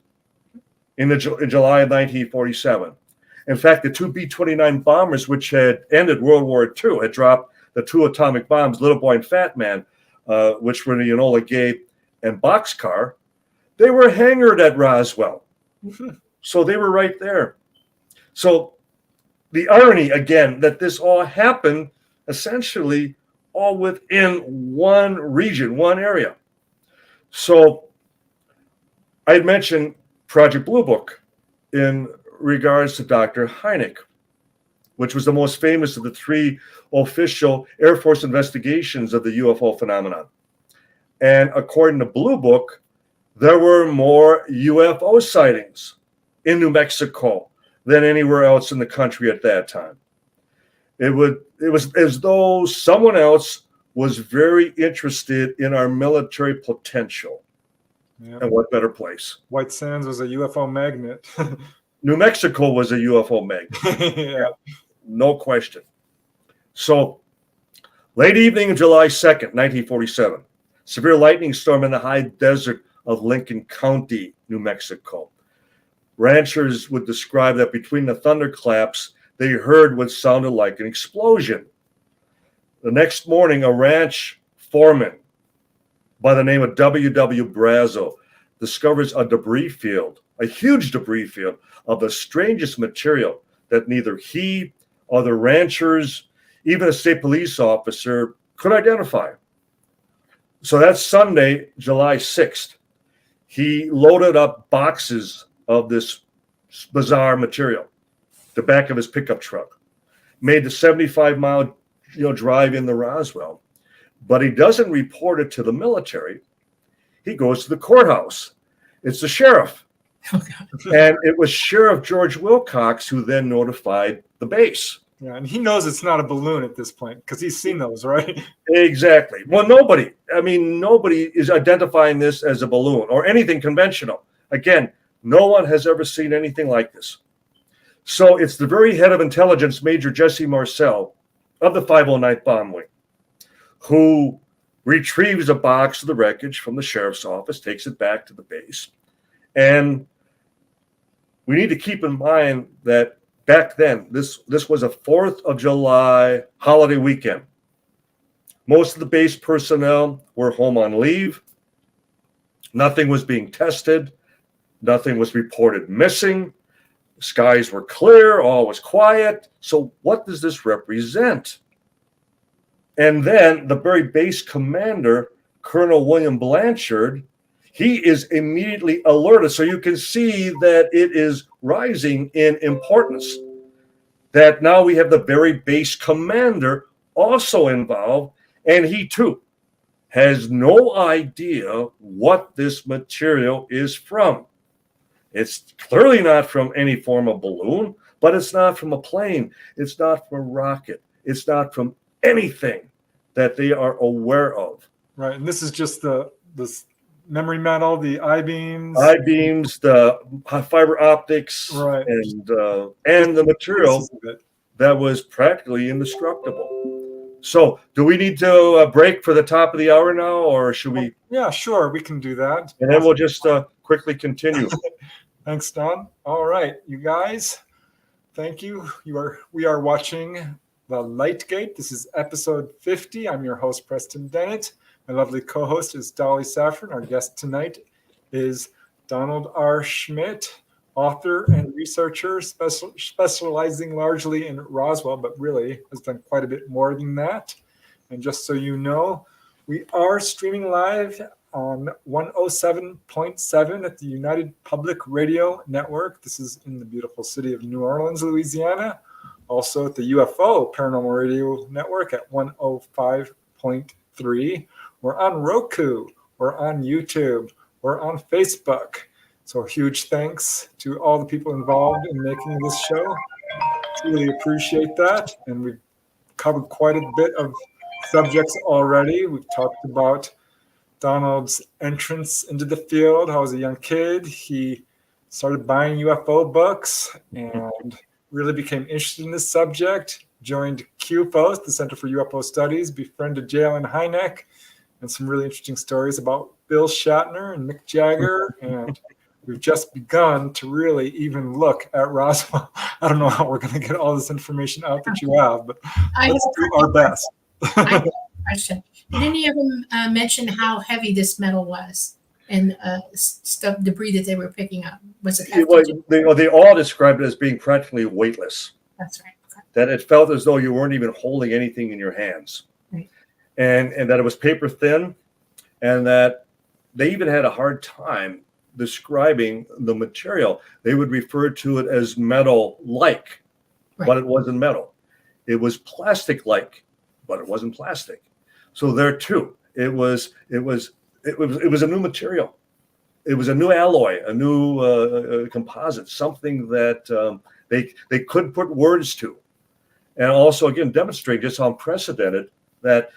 in July of 1947. In fact, the two B-29 bombers, which had ended World War II, had dropped the two atomic bombs, Little Boy and Fat Man, which were the Enola Gay and Boxcar. They were hangared at Roswell. So they were right there. So the irony, again, that this all happened essentially all within one region, one area. So I had mentioned Project Blue Book in regards to Dr. Hynek, which was the most famous of the three official Air Force investigations of the UFO phenomenon. And according to Blue Book, there were more UFO sightings in New Mexico than anywhere else in the country at that time. It was as though someone else was very interested in our military potential. Yeah. And what better place? White Sands was a UFO magnet. New Mexico was a UFO magnet. Yeah. No question. So, late evening of July 2nd, 1947, severe lightning storm in the high desert of Lincoln County, New Mexico. Ranchers would describe that between the thunderclaps, they heard what sounded like an explosion. The next morning, a ranch foreman by the name of W.W. Brazo discovers a debris field, a huge debris field of the strangest material that neither he or the ranchers, even a state police officer, could identify. So that's Sunday, July 6th. He loaded up boxes of this bizarre material, the back of his pickup truck, made the 75-mile drive in the Roswell, but he doesn't report it to the military. He goes to the courthouse. It's the sheriff. And it was Sheriff George Wilcox who then notified the base. Yeah, and he knows it's not a balloon at this point because he's seen those, right? Exactly. Well, nobody is identifying this as a balloon or anything conventional. Again, no one has ever seen anything like this. So it's the very head of intelligence, Major Jesse Marcel of the 509th Bomb Wing, who retrieves a box of the wreckage from the sheriff's office, takes it back to the base. And we need to keep in mind that back then, this was a 4th of July holiday weekend. Most of the base personnel were home on leave. Nothing was being tested. Nothing was reported missing. Skies were clear. All was quiet. So what does this represent? And then the very base commander, Colonel William Blanchard, he is immediately alerted. So you can see that it is rising in importance. That now we have the very base commander also involved, and he too has no idea what this material is from. It's clearly not from any form of balloon, but it's not from a plane. It's not from a rocket. It's not from anything that they are aware of. Right, and this is just this memory metal, the I-beams. I-beams, the fiber optics, right, and the material that was practically indestructible. So, do we need to break for the top of the hour now, or should we? Yeah, sure, we can do that. And then we'll just quickly continue. Thanks, Don. All right, you guys, thank you. We are watching The Light Gate. This is episode 50. I'm your host, Preston Dennett. My lovely co-host is Dolly Saffron. Our guest tonight is Donald R. Schmitt, author and researcher specializing largely in Roswell, but really has done quite a bit more than that. And just so you know, we are streaming live on 107.7 at the United Public Radio Network. This is in the beautiful city of New Orleans, Louisiana. Also at the UFO Paranormal Radio Network at 105.3. We're on Roku. We're on YouTube. We're on Facebook. So huge thanks to all the people involved in making this show. Really appreciate that. And we've covered quite a bit of subjects already. We've talked about Donald's entrance into the field. How as a young kid, he started buying UFO books and really became interested in this subject. Joined CUFOS, the Center for UFO Studies, befriended Jalen Hynek, and some really interesting stories about Bill Shatner and Mick Jagger. And we've just begun to really even look at Roswell. I don't know how we're going to get all this information out that you have, but let's do our best. I have a question. Did any of them mention how heavy this metal was and stuff, debris that they were picking up? Was it heavy? They all described it as being practically weightless. That's right. Okay. That it felt as though you weren't even holding anything in your hands. Right. And that it was paper thin, and that they even had a hard time describing the material. They would refer to it as metal-like, right, but it wasn't metal. It was plastic-like, but it wasn't plastic. So there too, it was a new material. It was a new alloy, a new composite, something that they couldn't put words to, and also again demonstrate just how unprecedented that.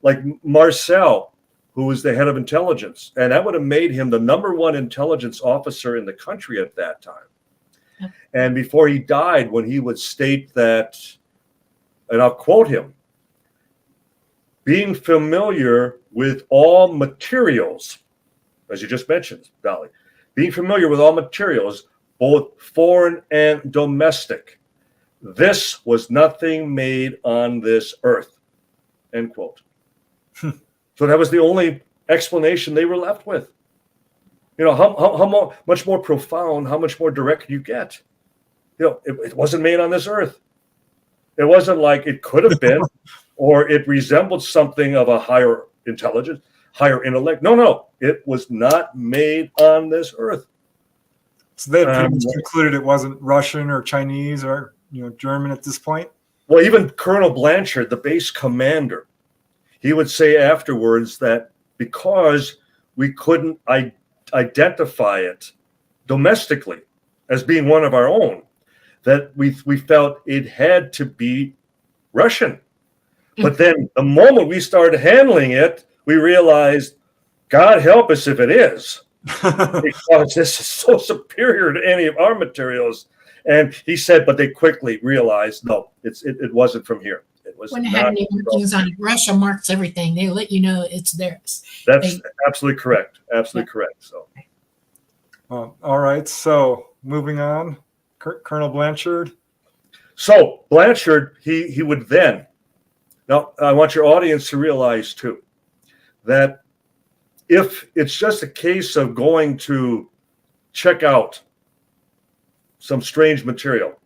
Like Marcel, who was the head of intelligence, and that would have made him the #1 intelligence officer in the country at that time. Yep. And before he died, when he would state that, and I'll quote him, being familiar with all materials, as you just mentioned, Dolly, being familiar with all materials, both foreign and domestic, this was nothing made on this earth. End quote. So that was the only explanation they were left with. You know, how much more profound, how much more direct can you get? You know, it wasn't made on this earth. It wasn't like it could have been, or it resembled something of a higher intelligence, higher intellect. No, it was not made on this earth. So they had pretty much concluded it wasn't Russian or Chinese or German at this point. Well, even Colonel Blanchard, the base commander, he would say afterwards that because we couldn't identify it domestically as being one of our own, that we felt it had to be Russian. But then the moment we started handling it, we realized, God help us if it is, because this is so superior to any of our materials. And he said, but they quickly realized, no, it wasn't from here. It was when it had any markings on it. Russia marks everything. They let you know it's theirs. That's absolutely correct. Absolutely correct. So, all right. So moving on, Colonel Blanchard, So Blanchard, he would then. Now, I want your audience to realize too that if it's just a case of going to check out some strange material,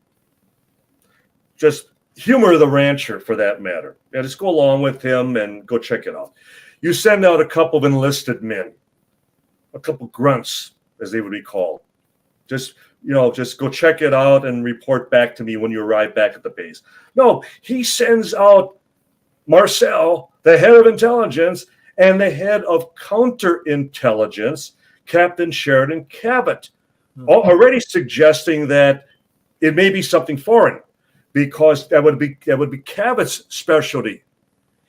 just humor the rancher for that matter. Yeah, just go along with him and go check it out. You send out a couple of enlisted men, a couple grunts, as they would be called. Just go check it out and report back to me when you arrive back at the base. No, he sends out Marcel, the head of intelligence, and the head of counterintelligence, Captain Sheridan Cabot, already suggesting that it may be something foreign, because that would be Cabot's specialty.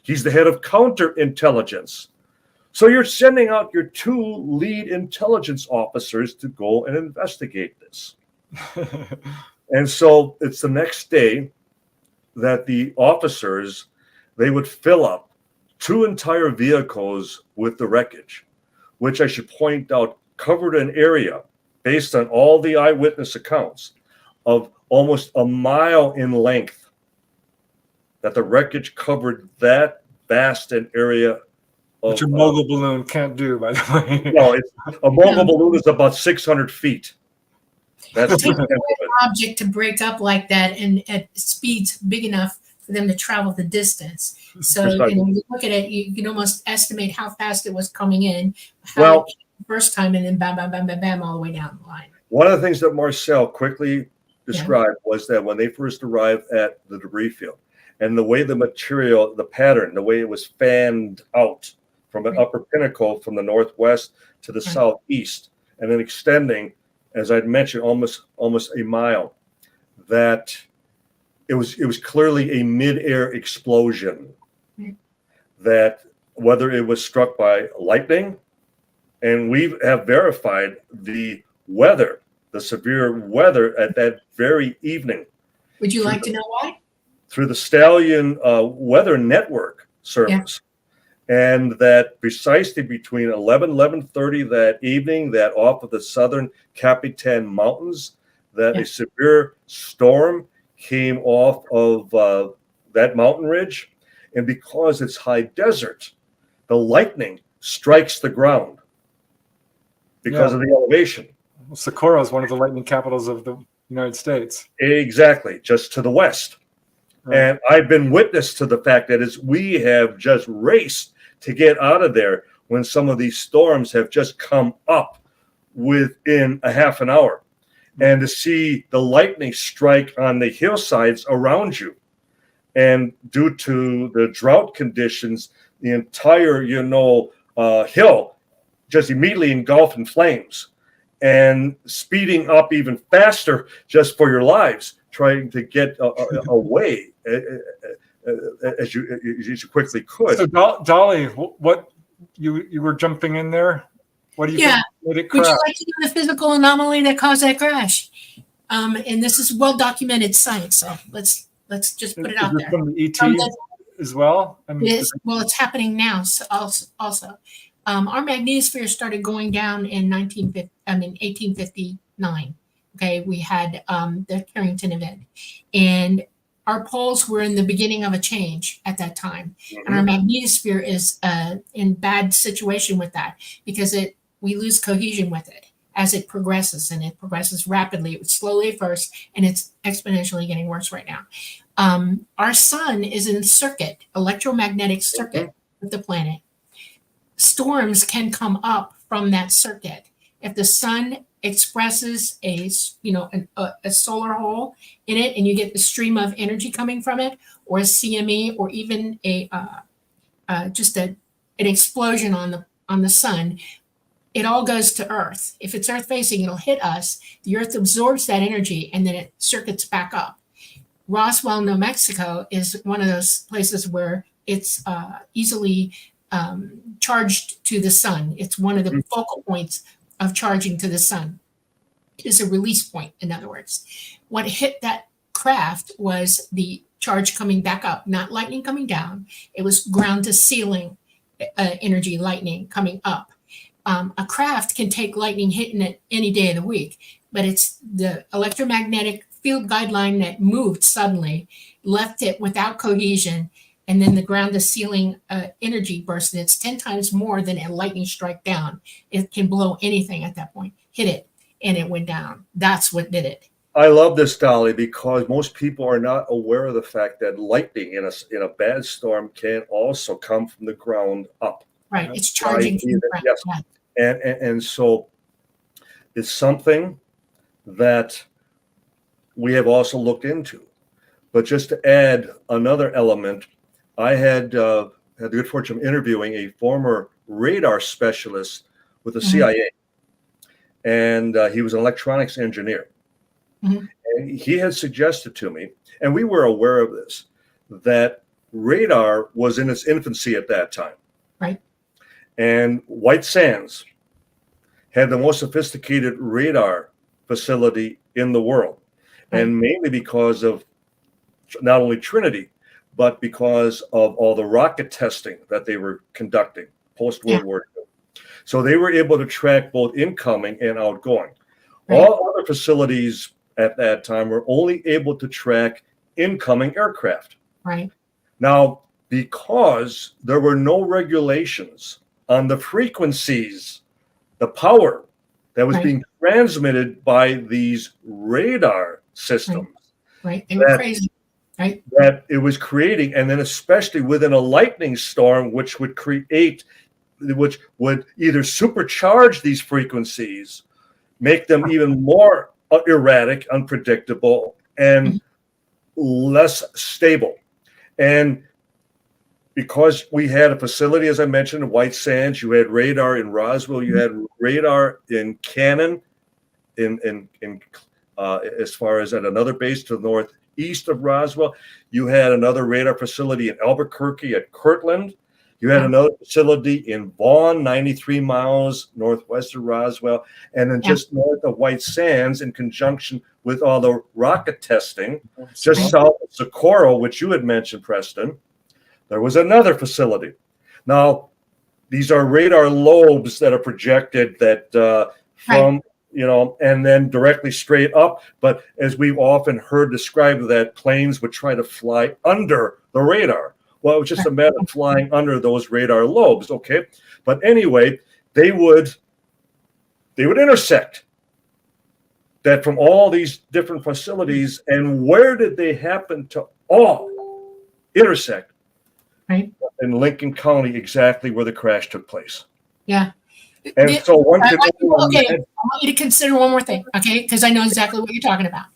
He's the head of counterintelligence. So you're sending out your two lead intelligence officers to go and investigate this. And so it's the next day that the officers, they would fill up 2 entire vehicles with the wreckage, which I should point out covered an area, based on all the eyewitness accounts, of almost a mile in length. That the wreckage covered that vast an area. Which a mogul balloon can't do, by the way. No, a mogul balloon is about 600 feet. That's It takes an object to break up like that and at speeds big enough for them to travel the distance. So when you look at it, you can almost estimate how fast it was coming in, how it came the first time, and then bam, bam, bam, bam, bam, all the way down the line. One of the things that Marcel quickly described was that when they first arrived at the debris field, and the way the material, the pattern, the way it was fanned out from an upper pinnacle from the northwest to the southeast, and then extending, as I'd mentioned, almost a mile, that it was clearly a mid-air explosion. That whether it was struck by lightning, and we have verified the weather, the severe weather at that very evening. Would you like to know why? Through the Stallion Weather Network service. And that precisely between 11:30 that evening, that off of the southern Capitan Mountains, that a severe storm came off of that mountain ridge. And because it's high desert, the lightning strikes the ground because of the elevation. Socorro is one of the lightning capitals of the United States. Exactly, just to the west. Right. And I've been witness to the fact that as we have just raced to get out of there when some of these storms have just come up within a half an hour, and to see the lightning strike on the hillsides around you. And due to the drought conditions, the entire, hill just immediately engulfed in flames, and speeding up even faster just for your lives, trying to get away as you quickly could. So Dolly, what you were jumping in there? What do you think made it crash? Would you like to know the physical anomaly that caused that crash? And this is well-documented science, so let's just put it out there. From the ET as well? I mean, it's happening now also. Our magnetosphere started going down in 1859. Okay, we had the Carrington event, and our poles were in the beginning of a change at that time, and our magnetosphere is in bad situation with that because we lose cohesion with it as it progresses, and it progresses rapidly. It was slowly at first, and it's exponentially getting worse right now. Our sun is in circuit, electromagnetic circuit with the planet. Storms can come up from that circuit. If the sun expresses a solar hole in it, and you get the stream of energy coming from it, or a CME, or even just an explosion on the sun, it all goes to Earth. If it's Earth facing, it'll hit us. The Earth absorbs that energy, and then it circuits back up. Roswell, New Mexico is one of those places where it's easily charged to the sun. It's one of the focal points of charging to the sun. It is a release point, in other words. What hit that craft was the charge coming back up, not lightning coming down. It was ground to ceiling energy, lightning coming up. A craft can take lightning hitting it any day of the week, but it's the electromagnetic field guideline that moved suddenly, left it without cohesion, and then the ground to ceiling energy burst. And it's 10 times more than a lightning strike down. It can blow anything at that point. Hit it, and it went down. That's what did it. I love this, Dolly, because most people are not aware of the fact that lightning in a bad storm can also come from the ground up. Right, it's charging from the ground. Yes. Yeah. And so it's something that we have also looked into. But just to add another element, I had the good fortune of interviewing a former radar specialist with the CIA, and he was an electronics engineer. And he had suggested to me, and we were aware of this, that radar was in its infancy at that time. Right. And White Sands had the most sophisticated radar facility in the world. Right. And mainly because of not only Trinity, but because of all the rocket testing that they were conducting post-World War II. So they were able to track both incoming and outgoing. Right. All other facilities at that time were only able to track incoming aircraft. Right. Now, because there were no regulations on the frequencies, the power that was being transmitted by these radar systems. Right. They were crazy. Right. That it was creating, and then especially within a lightning storm, which would either supercharge these frequencies, make them even more erratic, unpredictable, and less stable. And because we had a facility, as I mentioned, in White Sands, you had radar in Roswell, you had radar in Cannon, as far as at another base to the northeast of Roswell. You had another radar facility in Albuquerque at Kirtland. You had another facility in Vaughan, 93 miles northwest of Roswell, and then just north of White Sands, in conjunction with all the rocket testing, just south of Socorro, which you had mentioned, Preston, there was another facility. Now, these are radar lobes that are projected that from, and then directly straight up. But as we've often heard described, that planes would try to fly under the radar. Well, it was just a matter of flying under those radar lobes, okay? But anyway, they would intersect that from all these different facilities. And where did they happen to all intersect? Right. In Lincoln County, exactly where the crash took place. Yeah. And so one could... Okay, I want you to consider one more thing, okay? Because I know exactly what you're talking about.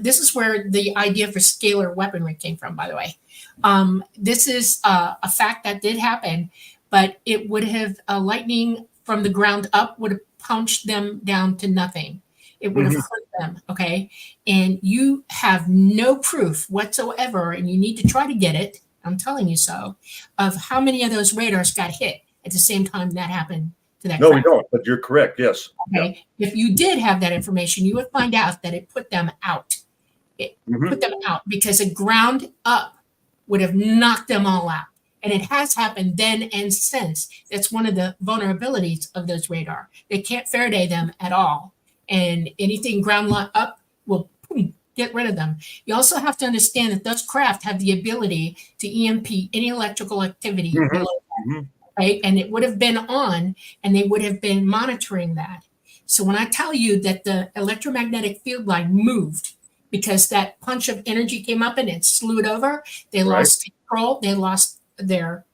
This is where the idea for scalar weaponry came from, by the way. This is a fact that did happen, but it would have lightning from the ground up would have punched them down to nothing. It would have hurt them, okay? And you have no proof whatsoever, and you need to try to get it, I'm telling you so, of how many of those radars got hit at the same time that happened to that crash. We don't, but you're correct, yes. Okay, if you did have that information, you would find out that it put them out. It put them out because a ground up would have knocked them all out. And it has happened then and since. That's one of the vulnerabilities of those radar. They can't Faraday them at all. And anything ground up will get rid of them. You also have to understand that those craft have the ability to EMP any electrical activity below that, right? And it would have been on, and they would have been monitoring that. So when I tell you that the electromagnetic field line moved because that punch of energy came up and it slewed over, they lost control, they lost their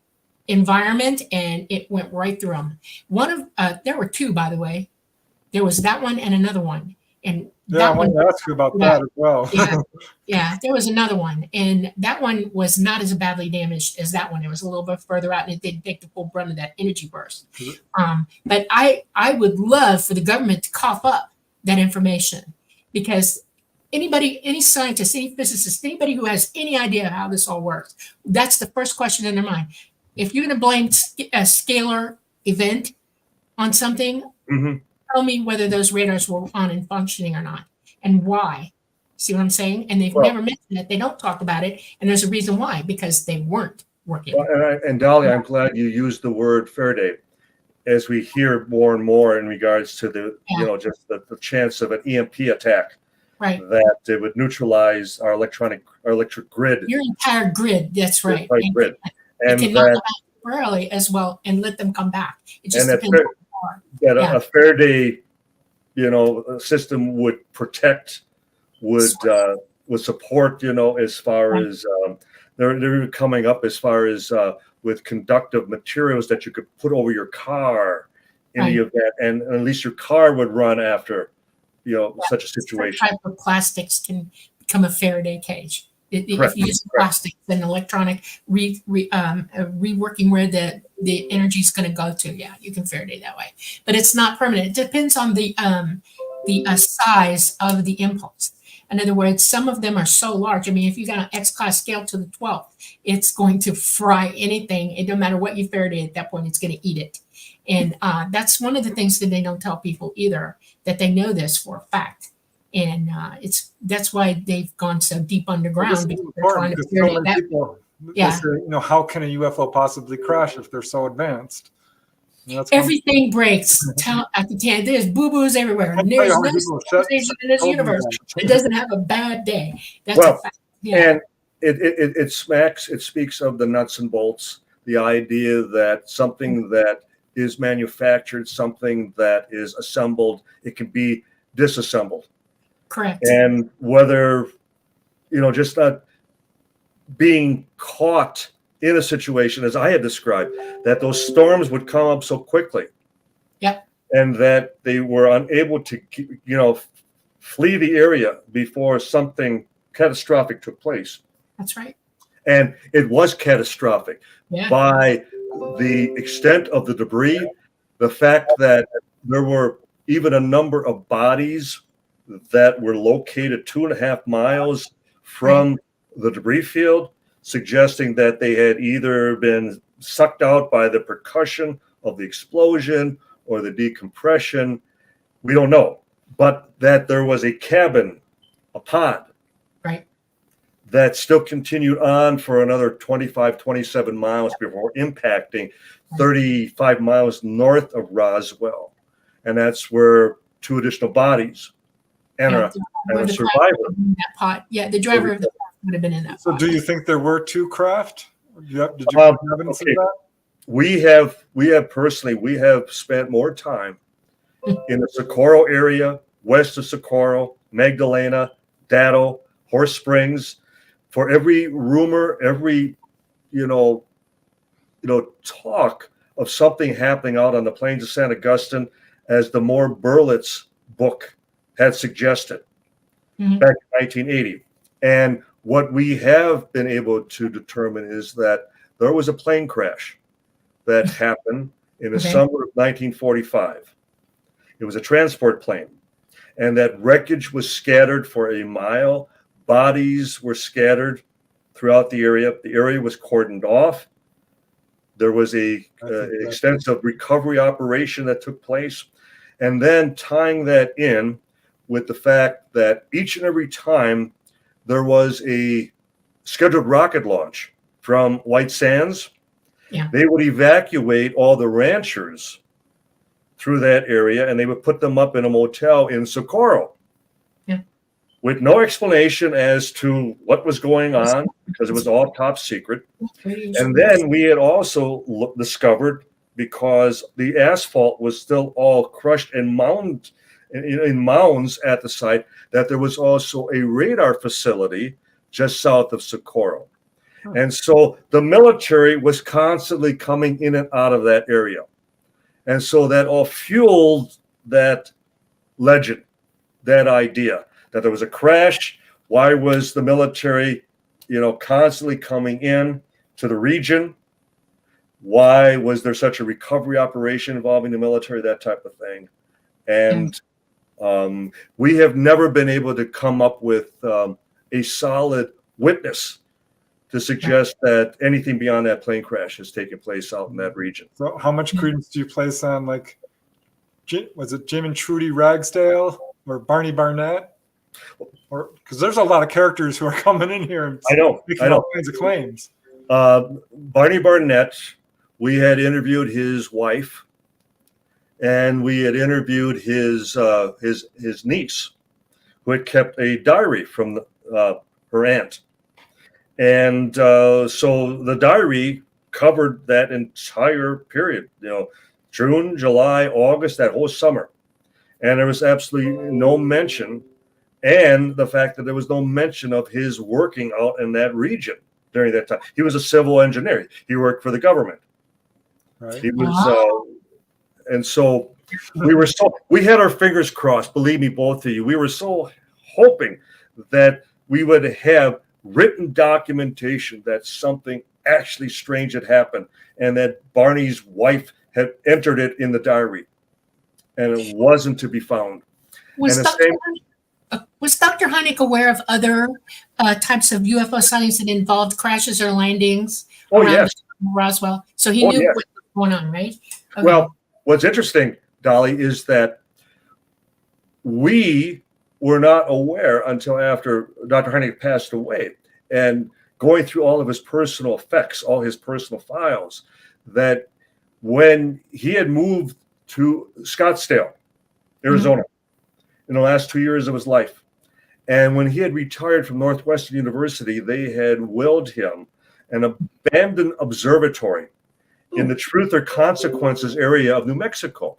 environment, and it went right through them. There were two, by the way. There was that one and another one. And I wanted to ask you about that as well. There was another one, and that one was not as badly damaged as that one. It was a little bit further out, and it didn't take the full brunt of that energy burst. But I would love for the government to cough up that information, because any scientist, any physicist, anybody who has any idea how this all works, that's the first question in their mind. If you're going to blame a scalar event on something, tell me whether those radars were on and functioning or not, and why. See what I'm saying? And they've never mentioned it. They don't talk about it, and there's a reason why, because they weren't working. And Dolly, I'm glad you used the word Faraday, as we hear more and more in regards to the, just the chance of an EMP attack. Right. that it would neutralize our electric grid. Your entire grid. That's right. Grid. And And it can knock them out temporarily as well and let them come back. It just depends on the power. A Faraday, system would protect, would support, as far as they're coming up as far as with conductive materials that you could put over your car in the event, and at least your car would run after, such a situation. Certain type of plastics can become a Faraday cage. If you use plastic, then electronic reworking where the energy is going to go to. Yeah, you can Faraday that way, but it's not permanent. It depends on the size of the impulse. In other words, some of them are so large. I mean, if you got an X-class scale to the 12th, it's going to fry anything. It don't matter what you Faraday at that point, it's going to eat it. And that's one of the things that they don't tell people either, that they know this for a fact. And that's why they've gone so deep underground, because they're trying to figure it out. Yeah. How can a UFO possibly crash if they're so advanced? Everything breaks. I can tell you, there's boo-boos everywhere. And there's no civilization in this universe that doesn't have a bad day. That's a fact. Yeah. And it speaks of the nuts and bolts, the idea that something that is manufactured, something that is assembled, it can be disassembled. Correct. And whether, just not being caught in a situation, as I had described, that those storms would come up so quickly. Yep. And that they were unable to, flee the area before something catastrophic took place. That's right. And it was catastrophic by the extent of the debris, the fact that there were even a number of bodies that were located 2.5 miles from the debris field, suggesting that they had either been sucked out by the percussion of the explosion or the decompression. We don't know, but that there was a cabin, a pod, that still continued on for another 25, 27 miles before impacting 35 miles north of Roswell. And that's where 2 additional bodies and a survivor. That pod. Yeah, the driver of the pod would have been in that pod. So do you think there were 2 craft? Did you have evidence of that? We have spent more time in the Socorro area, west of Socorro, Magdalena, Datto, Horse Springs. For every rumor, every talk of something happening out on the plains of St. Augustine, as the Moore Berlitz book had suggested back in 1980. And what we have been able to determine is that there was a plane crash that happened in the summer of 1945. It was a transport plane, and that wreckage was scattered for a mile. Bodies were scattered throughout the area. The area was cordoned off. There was an extensive recovery operation that took place. And then tying that in with the fact that each and every time there was a scheduled rocket launch from White Sands, they would evacuate all the ranchers through that area, and they would put them up in a motel in Socorro. With no explanation as to what was going on, because it was all top secret. And then we had also discovered, because the asphalt was still all crushed and in mounds at the site, that there was also a radar facility just south of Socorro. And so the military was constantly coming in and out of that area. And so that all fueled that legend, that idea that there was a crash. Why was the military, constantly coming in to the region? Why was there such a recovery operation involving the military, that type of thing? And we have never been able to come up with a solid witness to suggest that anything beyond that plane crash has taken place out in that region. So how much credence do you place on, was it Jim and Trudy Ragsdale or Barney Barnett? Or because there's a lot of characters who are coming in here and making all kinds of claims. Barney Barnett, we had interviewed his wife, and we had interviewed his niece, who had kept a diary from her aunt. And so the diary covered that entire period, June, July, August, that whole summer. And there was absolutely no mention, and the fact that there was no mention of his working out in that region during that time. He was a civil engineer. He worked for the government. Right. He was, and so we had our fingers crossed, believe me, both of you. We were so hoping that we would have written documentation that something actually strange had happened and that Barney's wife had entered it in the diary, and it wasn't to be found. Was Dr. Heineck aware of other types of UFO sightings that involved crashes or landings around Roswell? So he knew what was going on, right? Okay. Well, what's interesting, Dolly, is that we were not aware until after Dr. Heineck passed away, and going through all of his personal effects, all his personal files, that when he had moved to Scottsdale, Arizona, in the last 2 years of his life, and when he had retired from Northwestern University, they had willed him an abandoned observatory in the Truth or Consequences area of New Mexico.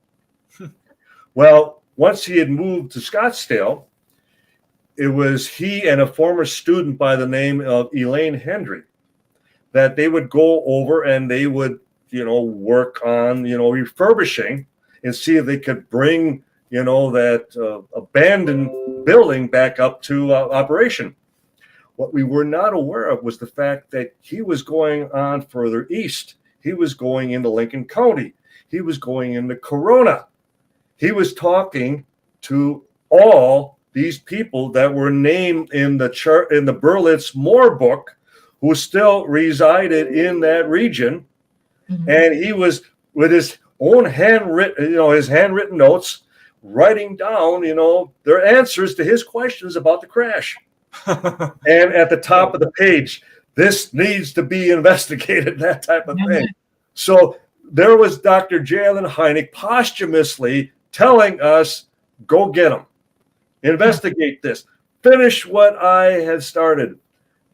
Well, once he had moved to Scottsdale, it was he and a former student by the name of Elaine Hendry that they would go over and they would, work on, refurbishing and see if they could bring, that abandoned building back up to operation. What we were not aware of was the fact that he was going on further east. He was going into Lincoln County. He was going into Corona. He was talking to all these people that were named in the Berlitz Moore book, who still resided in that region, and he was with his own handwritten notes, writing down, their answers to his questions about the crash. And at the top of the page, this needs to be investigated, that type of thing. So there was Dr. Jalen Heineck posthumously telling us, go get him. Investigate this. Finish what I had started.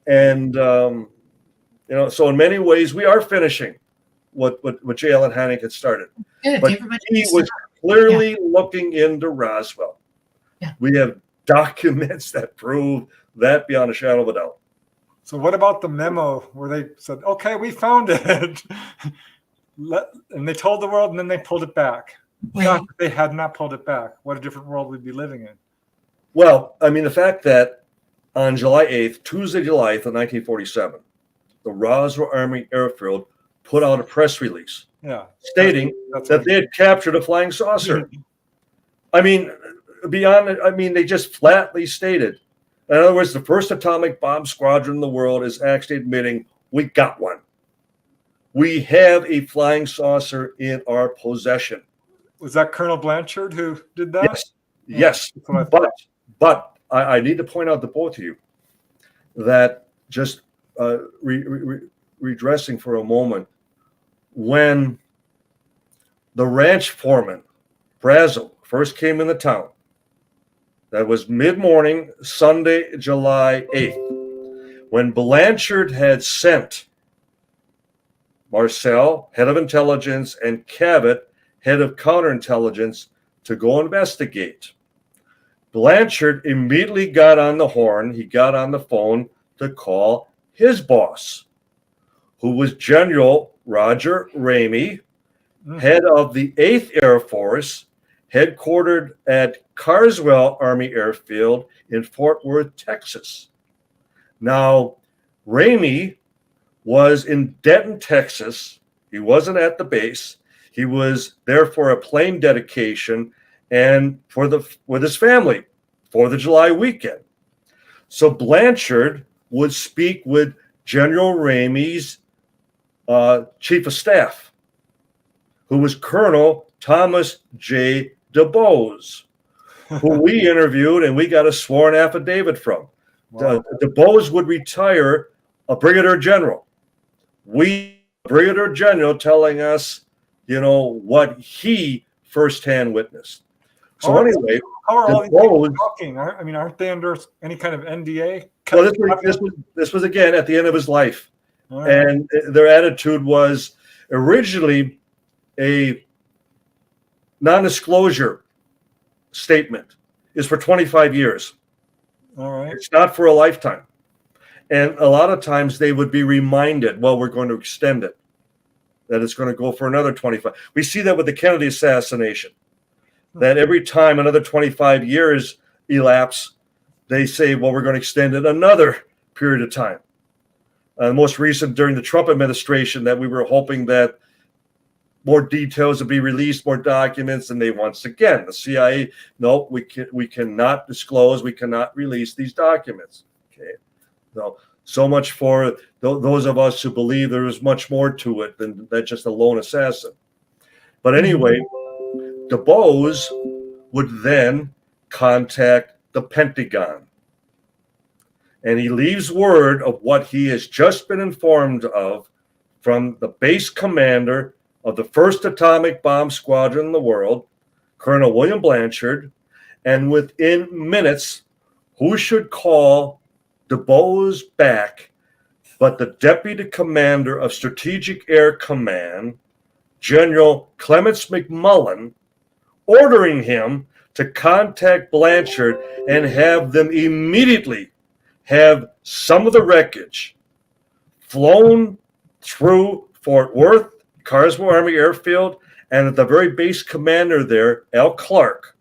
And, so in many ways, we are finishing what Jalen Heineck had started. Good. But he was clearly looking into Roswell. Yeah. We have documents that prove that beyond a shadow of a doubt. So what about the memo where they said, okay, we found it. And they told the world and then they pulled it back. Right. God, if they had not pulled it back, what a different world we'd be living in. Well, I mean, the fact that on July 8th, Tuesday, July 8th of 1947, the Roswell Army Airfield put out a press release stating that they had captured a flying saucer. I mean, they just flatly stated. In other words, the first atomic bomb squadron in the world is actually admitting we got one. We have a flying saucer in our possession. Was that Colonel Blanchard who did that? Yes. But I need to point out to both of you that just redressing for a moment, when the ranch foreman, Brazel, first came in the town, that was mid-morning, Sunday, July 8th, when Blanchard had sent Marcel, head of intelligence, and Cabot, head of counterintelligence, to go investigate. Blanchard immediately got on the horn. He got on the phone to call his boss, who was General Roger Ramey, head of the 8th Air Force, headquartered at Carswell Army Airfield in Fort Worth, Texas. Now, Ramey was in Denton, Texas. He wasn't at the base. He was there for a plane dedication and with his family for the July weekend. So Blanchard would speak with General Ramey's chief of staff, who was Colonel Thomas J. DuBose, who we interviewed and we got a sworn affidavit from. Wow. DuBose would retire a brigadier general. Brigadier general telling us, what he firsthand witnessed. So anyway, how are all these DeBose, people talking? I mean, aren't they under any kind of NDA? well, this was again at the end of his life. All right. And their attitude was originally a non-disclosure statement is for 25 years. All right. It's not for a lifetime. And a lot of times they would be reminded, well, we're going to extend it, that it's going to go for another 25. We see that with the Kennedy assassination, that every time another 25 years elapse, they say, well, we're going to extend it another period of time. Most recent during the Trump administration, that we were hoping that more details would be released, more documents, and they once again, the CIA, no, we cannot disclose, we cannot release these documents. Okay, so much for those of us who believe there is much more to it than that just a lone assassin. But anyway, DeBose would then contact the Pentagon. And he leaves word of what he has just been informed of from the base commander of the first atomic bomb squadron in the world, Colonel William Blanchard. And within minutes, who should call DeBose back but the deputy commander of Strategic Air Command, General Clements McMullen, ordering him to contact Blanchard and have them immediately have some of the wreckage flown through Fort Worth, Carswell Army Airfield, and at the very base commander there, Al Clark,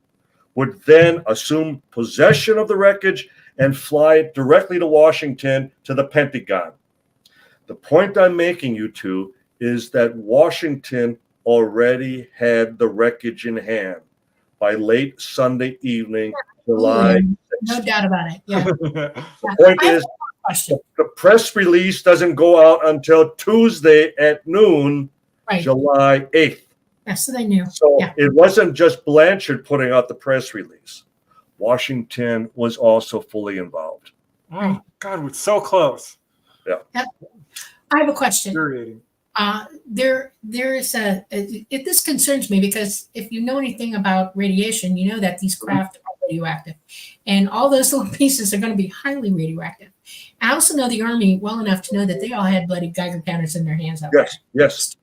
would then assume possession of the wreckage and fly directly to Washington to the Pentagon. The point I'm making, you two, is that Washington already had the wreckage in hand by late Sunday evening, July 6th. No doubt about it. Yeah. The point is, the press release doesn't go out until Tuesday at noon, Right. July 8th. Yeah, so they knew. So Yeah. it wasn't just Blanchard putting out the press release. Washington was also fully involved. Oh, God, we're so close. I have a question. Infuriating. There is this concerns me because if you know anything about radiation, you know that these craft are radioactive, and all those little pieces are going to be highly radioactive. I also know the Army well enough to know that they all had bloody Geiger counters in their hands out Yes, there. yes.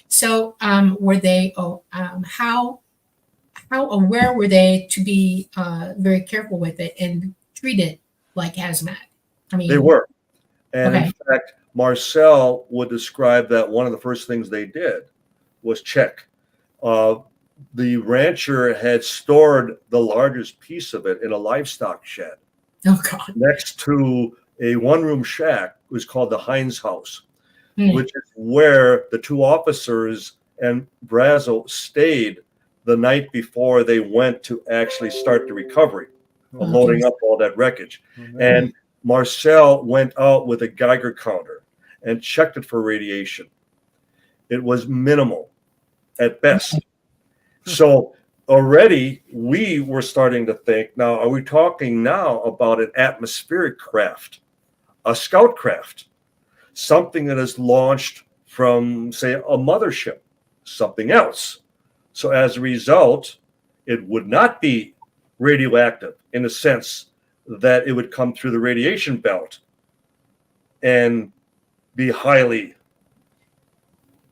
So were they? How aware were they to be very careful with it and treat it like hazmat? I mean, They were. And Okay. in fact, Marcel would describe that one of the first things they did was check. The rancher had stored the largest piece of it in a livestock shed Oh God. next to a one-room shack. It was called the Heinz House, Hmm. which is where the two officers and Brazel stayed the night before they went to actually start the recovery, Oh, loading geez. up all that wreckage. Mhm. And Marcel went out with a Geiger counter and checked it for radiation. It was minimal at best. So already we were starting to think, now, are we talking now about an atmospheric craft, a scout craft, something that is launched from, say, a mothership, something else? So as a result, it would not be radioactive in the sense that it would come through the radiation belt and be highly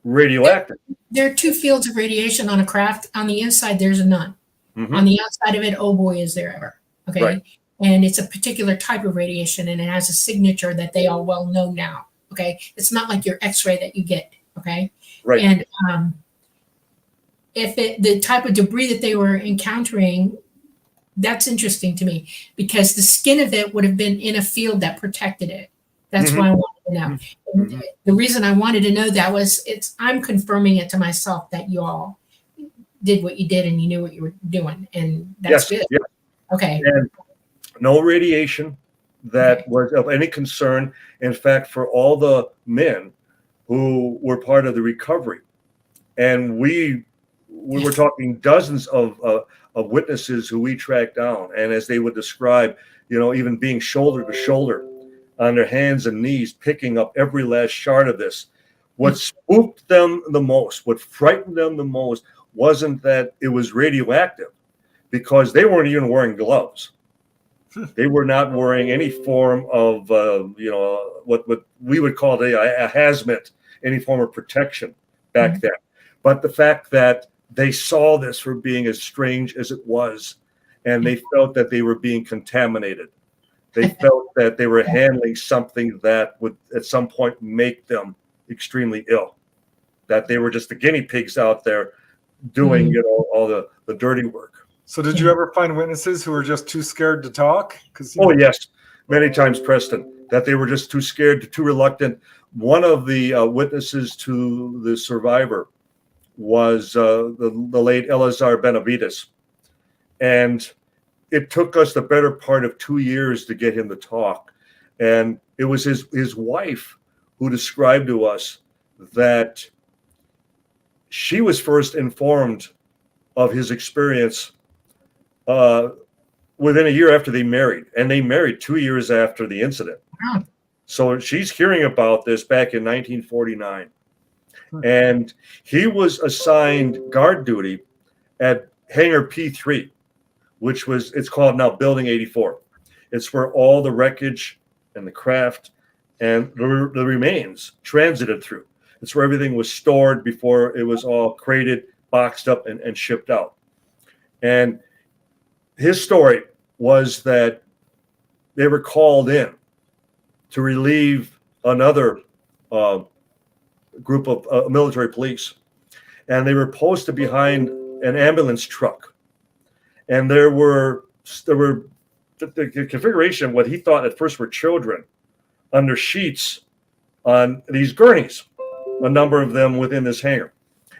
radioactive. There are two fields of radiation on a craft. On the inside, there's a none. Mhm. On the outside of it, oh boy, is there ever. Okay. Right. And it's a particular type of radiation and it has a signature that they all well know now. Okay. It's not like your x-ray that you get. Okay. Right. And if the type of debris that they were encountering, that's interesting to me because the skin of it would have been in a field that protected it. That's Mhm. why I wanted to know. Mhm. The reason I wanted to know that was I'm confirming it to myself that you all did what you did and you knew what you were doing. And that's Yes. good. Yes. Okay. And no radiation that was of any concern. In fact, for all the men who were part of the recovery, and we were talking dozens of witnesses who we tracked down, and as they would describe, even being shoulder to shoulder on their hands and knees, picking up every last shard of this. What spooked them the most, what frightened them the most, wasn't that it was radioactive, because they weren't even wearing gloves. They were not wearing any form of, what we would call a hazmat, any form of protection back then. But the fact that they saw this for being as strange as it was, and they felt that they were being contaminated. They felt that they were handling something that would at some point make them extremely ill, that they were just the guinea pigs out there doing, all the dirty work. So did you ever find witnesses who were just too scared to talk? Yes, many times, Preston, that they were just too scared, too reluctant. One of the witnesses to the survivor was the late Elazar Benavides. And it took us the better part of 2 years to get him to talk. And it was his wife who described to us that she was first informed of his experience within a year after they married. And they married 2 years after the incident. Wow. So she's hearing about this back in 1949. And he was assigned guard duty at Hangar P3, which it's called now Building 84. It's where all the wreckage and the craft and the remains transited through. It's where everything was stored before it was all crated, boxed up, and shipped out. And his story was that they were called in to relieve another group of military police. And they were posted behind an ambulance truck. And there were the configuration, what he thought at first were children under sheets on these gurneys, a number of them within this hangar.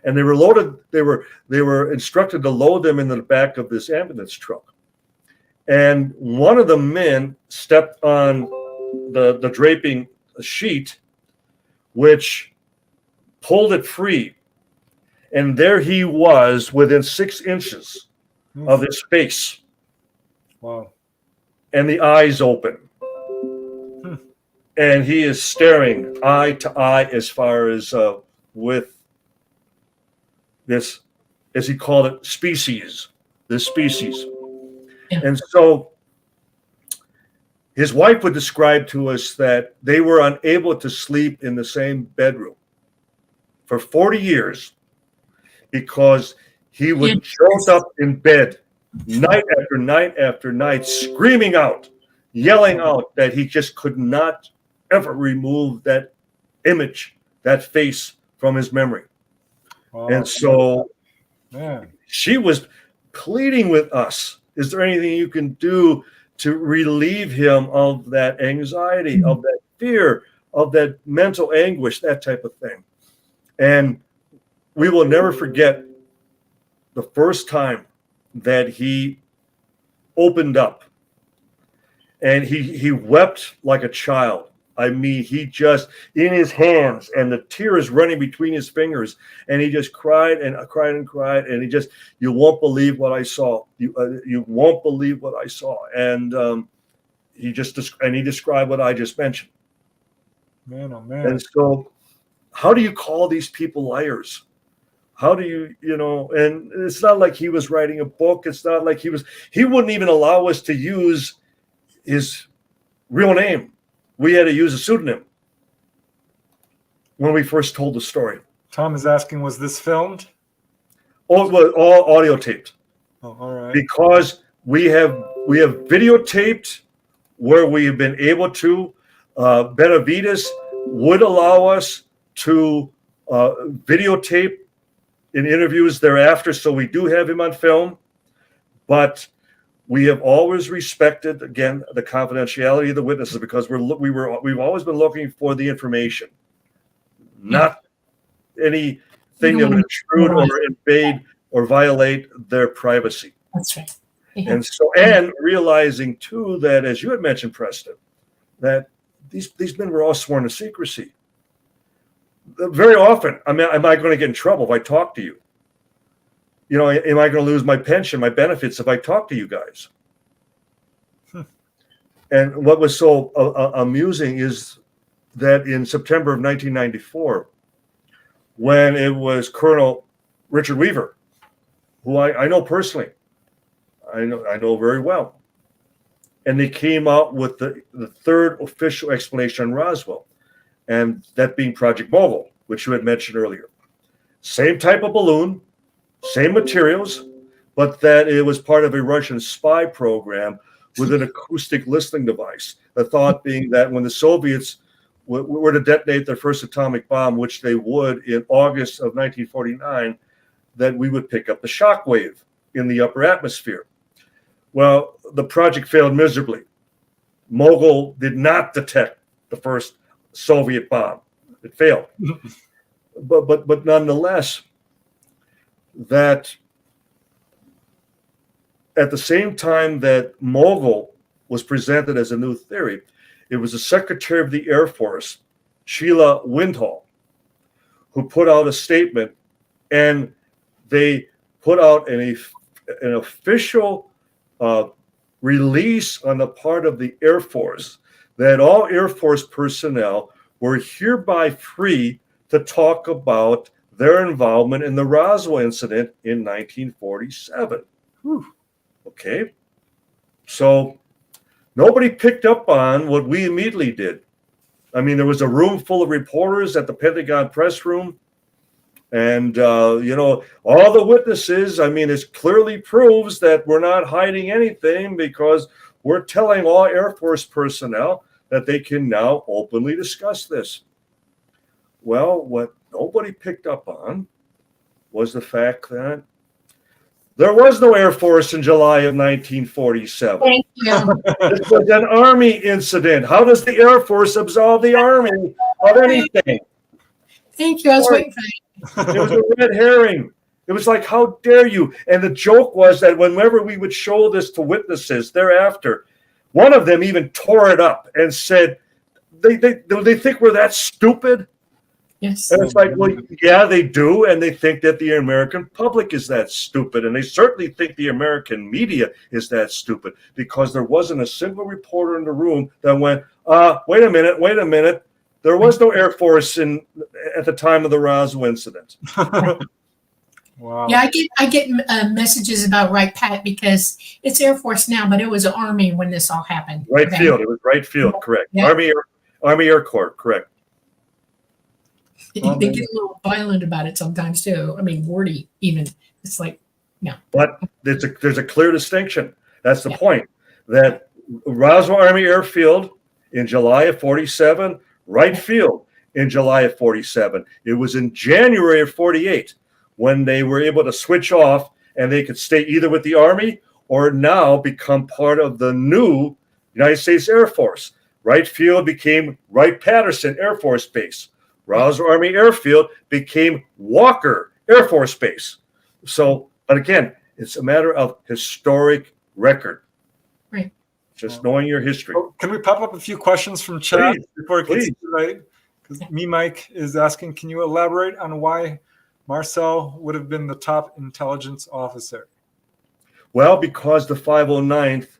And they were loaded, they were instructed to load them in the back of this ambulance truck. And one of the men stepped on the draping sheet, which pulled it free. And there he was within 6 inches of his face. Wow. And the eyes open. And he is staring eye to eye as far as with this, as he called it, this species. Yeah. And so his wife would describe to us that they were unable to sleep in the same bedroom for 40 years because he would jolt up in bed night after night after night, screaming out, yelling out that he just could not ever remove that image, that face from his memory. Wow. And so Man. she was pleading with us, is there anything you can do to relieve him of that anxiety, of that fear, of that mental anguish, that type of thing? And we will never forget the first time that he opened up and he wept like a child. I mean, he just, in his hands, and the tears running between his fingers, and he just cried and cried and cried, and he just, you won't believe what I saw. You won't believe what I saw. And he described what I just mentioned. Man, oh man. And so, how do you call these people liars? How do you, and it's not like he was writing a book. It's not like he wouldn't even allow us to use his real name. We had to use a pseudonym when we first told the story. Tom is asking, was this filmed? All audio taped. Oh, all right. Because we have videotaped where we have been able to. Benavides would allow us to videotape in interviews thereafter, so we do have him on film. But we have always respected, again, the confidentiality of the witnesses because we've always been looking for the information, not anything that would intrude or invade or violate their privacy. That's right. Yeah. And realizing too that, as you had mentioned, Preston, that these men were all sworn to secrecy. Very often, am I going to get in trouble if I talk to you? Am I going to lose my pension, my benefits if I talk to you guys? And what was so amusing is that in September of 1994, when it was Colonel Richard Weaver, who I know personally, I know very well. And they came out with the third official explanation on Roswell, and that being Project Mogul, which you had mentioned earlier. Same type of balloon, same materials, but that it was part of a Russian spy program with an acoustic listening device. The thought being that when the Soviets were to detonate their first atomic bomb, which they would in August of 1949, that we would pick up the shock wave in the upper atmosphere. Well, the project failed miserably. Mogul did not detect the first Soviet bomb. It failed. But nonetheless, that at the same time that Mogul was presented as a new theory, it was the Secretary of the Air Force, Sheila Windhall, who put out a statement, and they put out an official release on the part of the Air Force that all Air Force personnel were hereby free to talk about their involvement in the Roswell incident in 1947. Whew. Okay. So nobody picked up on what we immediately did. I mean, there was a room full of reporters at the Pentagon press room. And, all the witnesses, I mean, it clearly proves that we're not hiding anything because we're telling all Air Force personnel that they can now openly discuss this. Well, what nobody picked up on was the fact that there was no Air Force in July of 1947. Thank you. This was an Army incident. How does the Air Force absolve the Army of anything? Thank you. I was waiting for that. It was a red herring. It was like, how dare you? And the joke was that whenever we would show this to witnesses thereafter, one of them even tore it up and said, they think we're that stupid? Yes. And it's like, well, yeah, they do. And they think that the American public is that stupid. And they certainly think the American media is that stupid because there wasn't a single reporter in the room that went, wait a minute. There was no Air Force at the time of the Roswell incident. Wow. Yeah, I get messages about Wright Pat because it's Air Force now, but it was Army when this all happened. Right Okay. field. It was right field, correct. Yeah. Army Air Corps, correct. They get a little violent about it sometimes too. I mean, wordy even. It's like, no. But there's a clear distinction. That's the point. That Roswell Army Airfield in July of 47, Wright Field in July of 47. It was in January of 48 when they were able to switch off and they could stay either with the Army or now become part of the new United States Air Force. Wright Field became Wright-Patterson Air Force Base. Roswell Army Airfield became Walker Air Force Base. So, but again, it's a matter of historic record. Right. Just knowing your history. Oh, can we pop up a few questions from chat before it gets please. too late? Because Mike is asking, can you elaborate on why Marcel would have been the top intelligence officer? Well, because the 509th,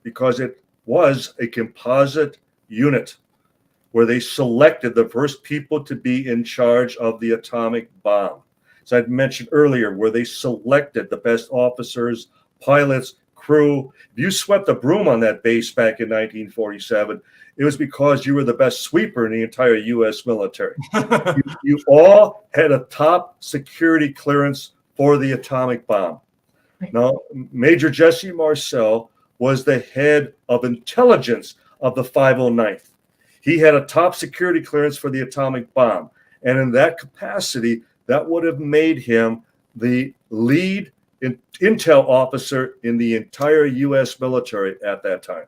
because it was a composite unit where they selected the first people to be in charge of the atomic bomb. So I'd mentioned earlier where they selected the best officers, pilots, crew. If you swept the broom on that base back in 1947, it was because you were the best sweeper in the entire U.S. military. you all had a top security clearance for the atomic bomb. Now, Major Jesse Marcel was the head of intelligence of the 509th. He had a top security clearance for the atomic bomb. And in that capacity, that would have made him the lead intel officer in the entire U.S. military at that time.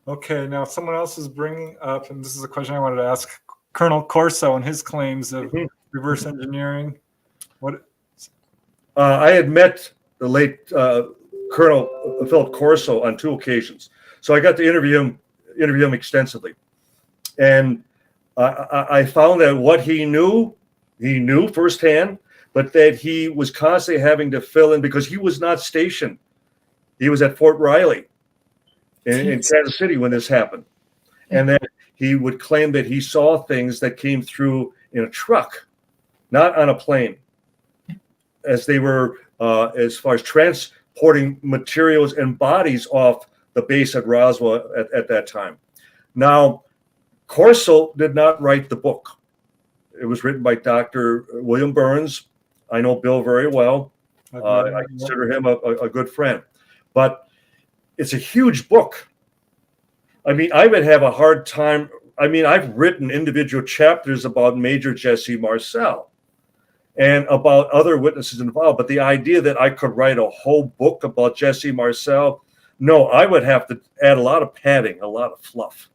Okay, now someone else is bringing up, and this is a question I wanted to ask Colonel Corso and his claims of reverse engineering. I had met the late Colonel Philip Corso on 2 occasions. So I got to interview him extensively. And I found that what he knew firsthand, but that he was constantly having to fill in because he was not stationed. He was at Fort Riley in Kansas City when this happened. And then he would claim that he saw things that came through in a truck, not on a plane, as they were, as far as transporting materials and bodies off the base at Roswell at that time. Now, Corso did not write the book. It was written by Dr. William Burns. I know Bill very well. I consider him a good friend. But it's a huge book. I mean, I would have a hard time. I mean, I've written individual chapters about Major Jesse Marcel and about other witnesses involved. But the idea that I could write a whole book about Jesse Marcel, no, I would have to add a lot of padding, a lot of fluff.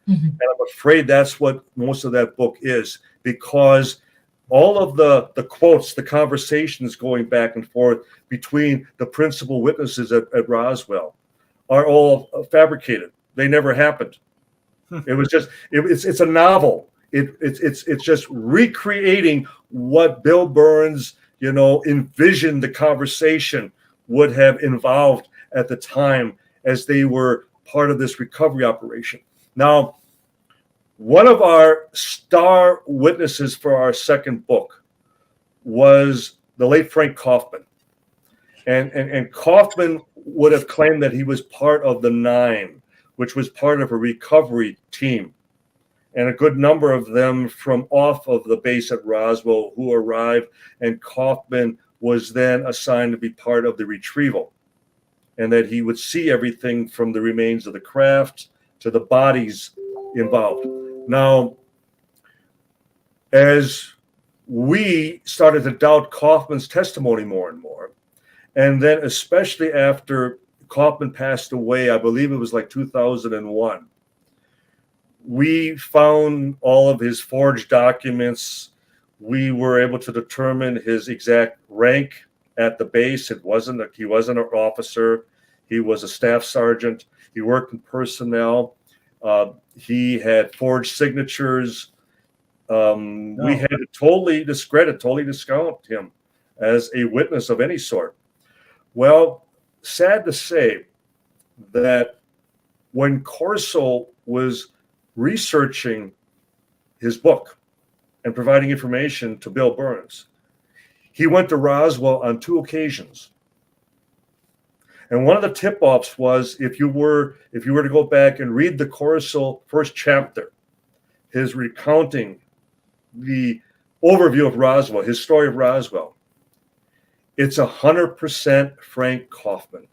Mm-hmm. And I'm afraid that's what most of that book is, because all of the quotes, the conversations going back and forth between the principal witnesses at Roswell are all fabricated. They never happened. It was just, it's a novel. It's just recreating what Bill Burns, envisioned the conversation would have involved at the time as they were part of this recovery operation. Now, one of our star witnesses for our second book was the late Frank Kaufman. And Kaufman would have claimed that he was part of the Nine, which was part of a recovery team. And a good number of them from off of the base at Roswell who arrived, and Kaufman was then assigned to be part of the retrieval, and that he would see everything from the remains of the craft to the bodies involved. Now, as we started to doubt Kaufman's testimony more and more, and then especially after Kaufman passed away, I believe it was like 2001, we found all of his forged documents. We were able to determine his exact rank at the base. He wasn't an officer. He was a staff sergeant. He worked in personnel. He had forged signatures. We had to totally discount him as a witness of any sort. Well, sad to say that when Corso was researching his book and providing information to Bill Burns, he went to Roswell on 2 occasions. And one of the tip-offs was, if you were to go back and read the Corso first chapter, his recounting the overview of Roswell, his story of Roswell, it's 100% Frank Kaufman.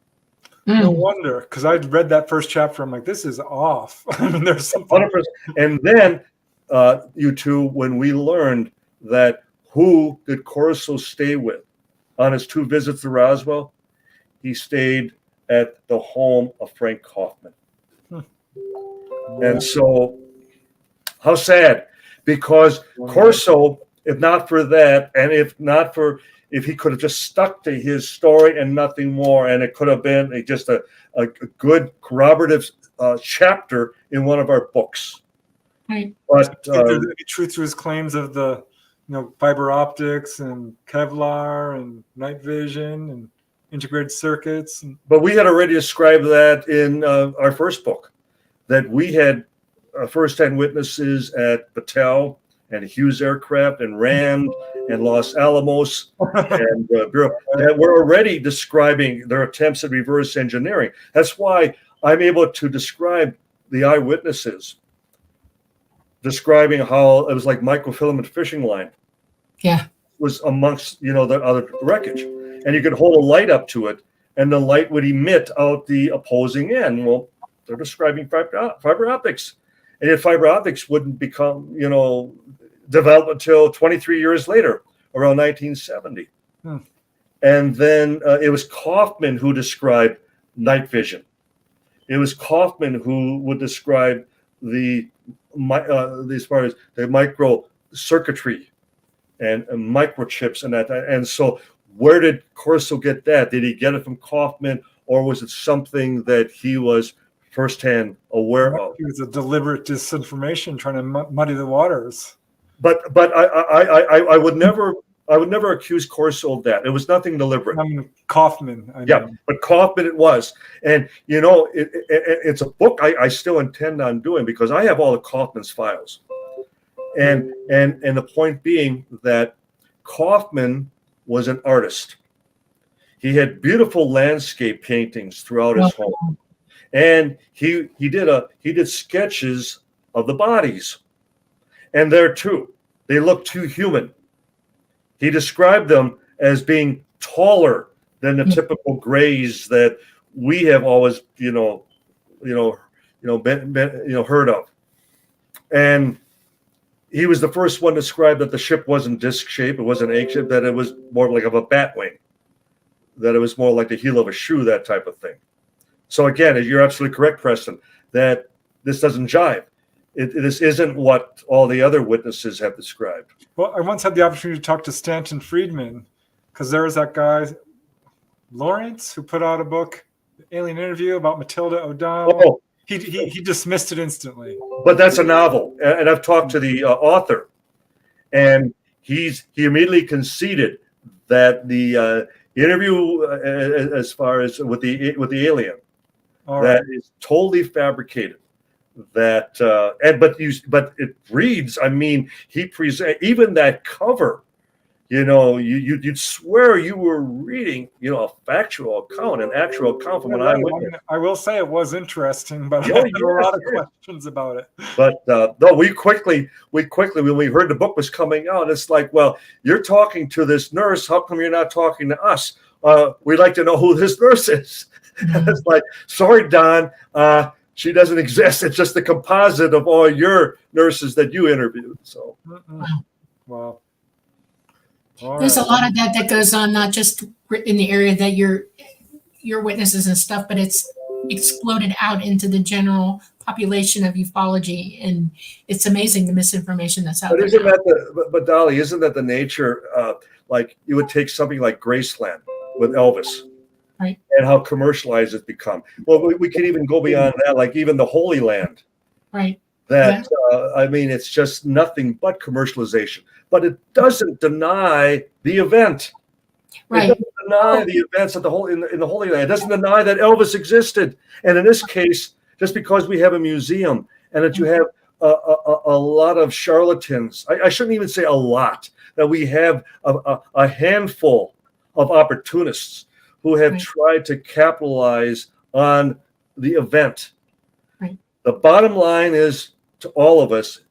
No wonder, because I'd read that first chapter. I'm like, this is off. I mean, there's something. 100%. And then you two, when we learned that who did Corso stay with on his 2 visits to Roswell, he stayed at the home of Frank Kaufman. And so, how sad, because Corso, if not for that, and if he could have just stuck to his story and nothing more, and it could have been just a good corroborative chapter in one of our books. Right. But there's any truth to his claims of the fiber optics and Kevlar and night vision and integrated circuits. But we had already described that in our first book, that we had first-hand witnesses at Battelle and Hughes Aircraft and Rand and Los Alamos and Bureau that were already describing their attempts at reverse engineering. That's why I'm able to describe the eyewitnesses, describing how it was like microfilament fishing line. Yeah. Was amongst, the other wreckage. And you could hold a light up to it, and the light would emit out the opposing end. Well, they're describing fiber optics. And yet fiber optics wouldn't become, developed until 23 years later, around 1970. And then it was Kaufman who described night vision. It was Kaufman who would describe as far as the micro circuitry and microchips and that. And so where did Corso get that? Did he get it from Kaufman, or was it something that he was firsthand aware of? It was a deliberate disinformation trying to muddy the waters. But I would never accuse Corso of that. It was nothing deliberate. I mean, Kaufman. But Kaufman it was. And it's a book I still intend on doing, because I have all of Kaufman's files. And the point being that Kaufman was an artist. He had beautiful landscape paintings throughout his home, and he did sketches of the bodies, and there too, they looked too human. He described them as being taller than the typical grays that we have always, heard of. And he was the first one to describe that the ship wasn't disc shaped, it wasn't egg shaped, that it was more like of a bat wing, that it was more like the heel of a shoe, that type of thing. So again, you're absolutely correct, Preston, that this doesn't jive. This isn't what all the other witnesses have described. Well, I once had the opportunity to talk to Stanton Friedman, because there was that guy, Lawrence, who put out a book, Alien Interview, about Matilda O'Donnell. Oh, He dismissed it instantly. but that's a novel, and I've talked to the author, and he immediately conceded that the interview, as far as with the alien, that is totally fabricated. That but it reads. I mean, he present even that cover. You'd swear you were reading, a factual account, an actual account from an eyewitness. I will say it was interesting, but I Oh, had a lot of questions about it. But no, we quickly, when we heard the book was coming out, it's like, well, you're talking to this nurse. How come you're not talking to us? We'd like to know who this nurse is. It's like, sorry, Don, she doesn't exist. It's just the composite of all your nurses that you interviewed. So, Wow. There's a lot of that goes on, not just in the area that your witnesses and stuff, but it's exploded out into the general population of ufology, and it's amazing the misinformation that's out but there. isn't that but Dolly, isn't that the nature? Like you would take something like Graceland with Elvis, right? And how commercialized it's become. Well, we could even go beyond that, like even the Holy Land, right? That I mean, it's just nothing but commercialization. But it doesn't deny the event. Right. It doesn't deny the events of in the Holy Land. It doesn't deny that Elvis existed. And in this case, just because we have a museum and that you have a lot of charlatans, I shouldn't even say a lot, that we have a handful of opportunists who have tried to capitalize on the event. Right. The bottom line is, to all of us,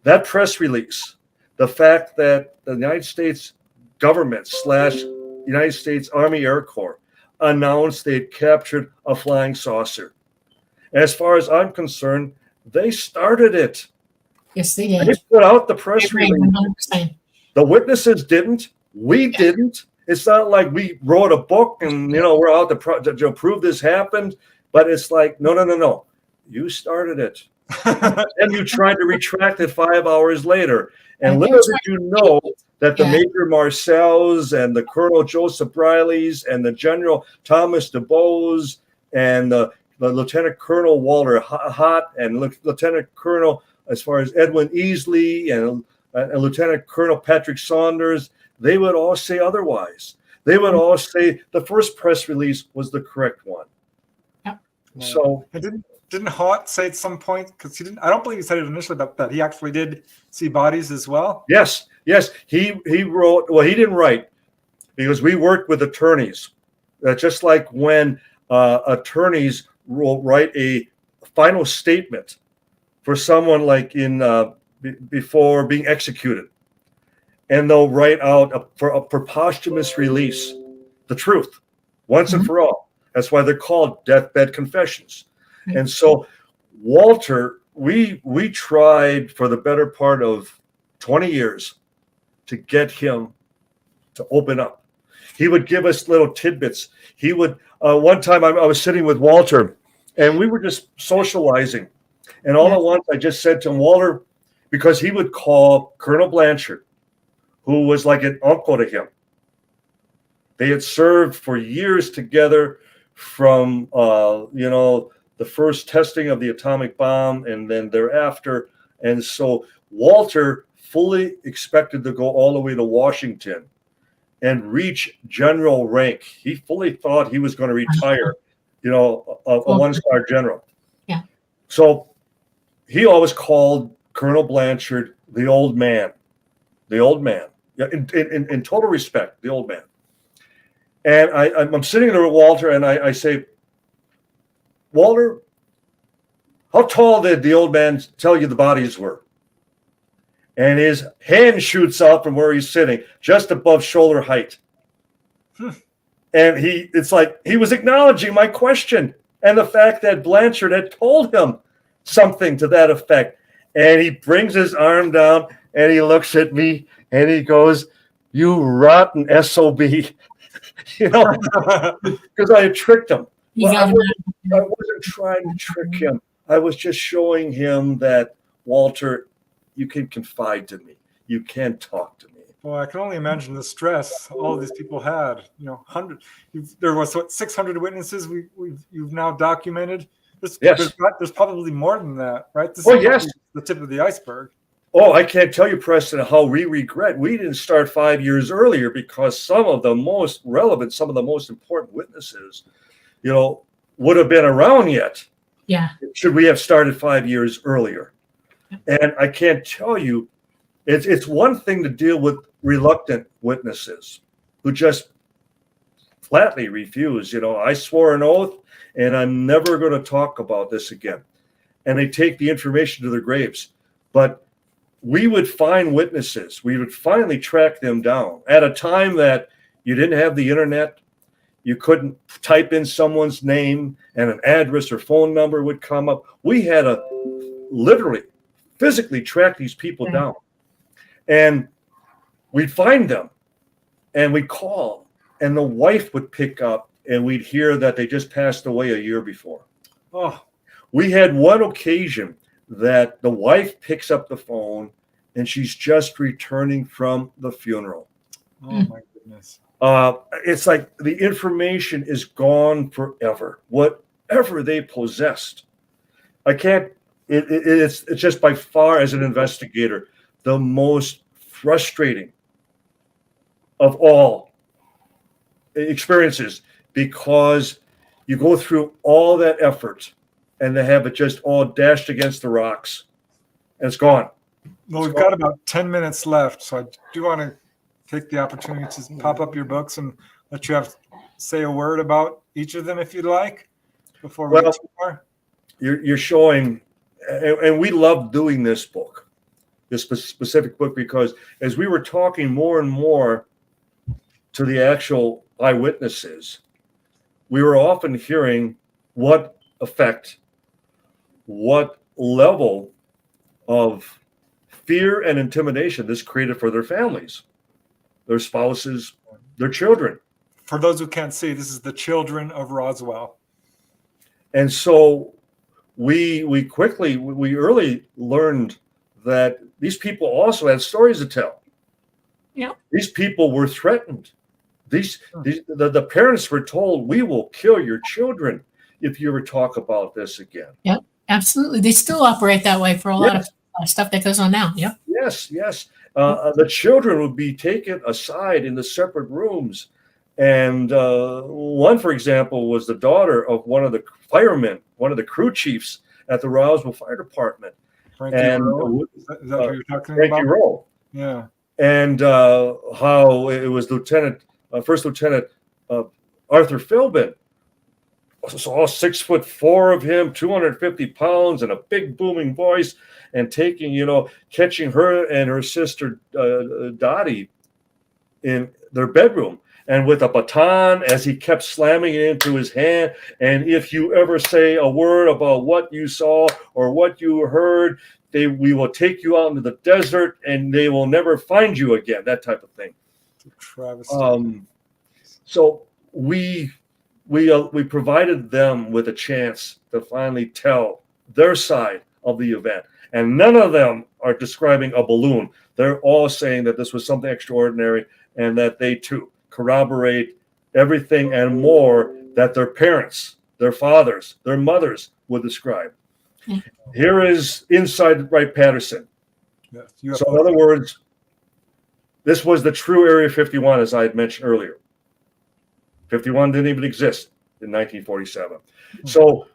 that press release, the fact that the United States government / United States Army Air Corps announced they'd captured a flying saucer. As far as I'm concerned, they started it. Yes, they did. They put out the press release. 100%. The witnesses didn't. We didn't. It's not like we wrote a book and we're out to prove this happened. But it's like, no. You started it. And you tried to retract it 5 hours later. And little did you know that the Major Marcells and the Colonel Joseph Briley's and the General Thomas DuBose and the Lieutenant Colonel Walter Hott and Lieutenant Colonel, as far as Edwin Easley and Lieutenant Colonel Patrick Saunders, they would all say otherwise. They would all say the first press release was the correct one. Yep. So Didn't Hott say at some point, because he didn't, I don't believe he said it initially, but that he actually did see bodies as well? Yes. He wrote, well, he didn't write, because we worked with attorneys. Just like when attorneys will write a final statement for someone like before being executed. And they'll write out for posthumous release, the truth, once and for all. That's why they're called deathbed confessions. And so Walter, we tried for the better part of 20 years to get him to open up. He would give us little tidbits. He would, one time I was sitting with Walter and we were just socializing. And all at once I just said to him, Walter, because he would call Colonel Blanchard, who was like an uncle to him. They had served for years together from, the first testing of the atomic bomb and then thereafter. And so Walter fully expected to go all the way to Washington and reach general rank. He fully thought he was going to retire, a one-star general. Yeah. So he always called Colonel Blanchard the old man. The old man. Yeah, in total respect, the old man. And I'm sitting there with Walter, and I say, Walter, how tall did the old man tell you the bodies were? And his hand shoots out from where he's sitting, just above shoulder height. And it's like he was acknowledging my question and the fact that Blanchard had told him something to that effect. And he brings his arm down and he looks at me and he goes, "You rotten SOB." You know, because I had tricked him. Well, I wasn't trying to trick him. I was just showing him that, Walter, you can confide to me. You can talk to me. Well, I can only imagine the stress all of these people had. There was 600 witnesses you've now documented. There's probably more than that, right? This is the tip of the iceberg. Oh, I can't tell you, Preston, how we regret we didn't start 5 years earlier, because some of the most relevant, some of the most important witnesses, would have been around yet. Yeah. Should we have started 5 years earlier? And I can't tell you, it's one thing to deal with reluctant witnesses who just flatly refuse. I swore an oath and I'm never going to talk about this again. And they take the information to their graves. But we would find witnesses. We would finally track them down at a time that you didn't have the internet. You couldn't type in someone's name and an address or phone number would come up. We had to literally, physically track these people down. And we'd find them and we'd call, and the wife would pick up and we'd hear that they just passed away a year before. Oh, we had one occasion that the wife picks up the phone and she's just returning from the funeral. Oh my goodness. It's like the information is gone forever. Whatever they possessed. It's just by far, as an investigator, the most frustrating of all experiences, because you go through all that effort and they have it just all dashed against the rocks and it's gone. Well, we've got about 10 minutes left, so I do want to take the opportunity to pop up your books and let you say a word about each of them if you'd like before we get too far. You're showing, and we love doing this book, this specific book, because as we were talking more and more to the actual eyewitnesses, we were often hearing what effect, what level of fear and intimidation this created for their families, their spouses, their children. For those who can't see, this is the Children of Roswell. And so we early learned that these people also had stories to tell. Yeah. These people were threatened. The parents were told, "We will kill your children if you ever talk about this again." Yep, absolutely. They still operate that way for a lot of stuff that goes on now. Yep. Yes. The children would be taken aside in the separate rooms. And one, for example, was the daughter of one of the firemen, one of the crew chiefs at the Roswell Fire Department. Frankie Rowe? Is that what you're talking Frankie about? Rowe. Yeah. And how it was First Lieutenant Arthur Philbin. So all 6'4" of him, 250 pounds, and a big booming voice, and catching her and her sister Dottie in their bedroom, and with a baton as he kept slamming it into his hand. And if you ever say a word about what you saw or what you heard, we will take you out into the desert and they will never find you again. That type of thing. So we provided them with a chance to finally tell their side of the event. And none of them are describing a balloon. They're all saying that this was something extraordinary and that they too corroborate everything and more that their parents, their fathers, their mothers would describe. Here is inside Wright-Patterson. Yes, so in other words, this was the true Area 51, as I had mentioned earlier. 51 didn't even exist in 1947. So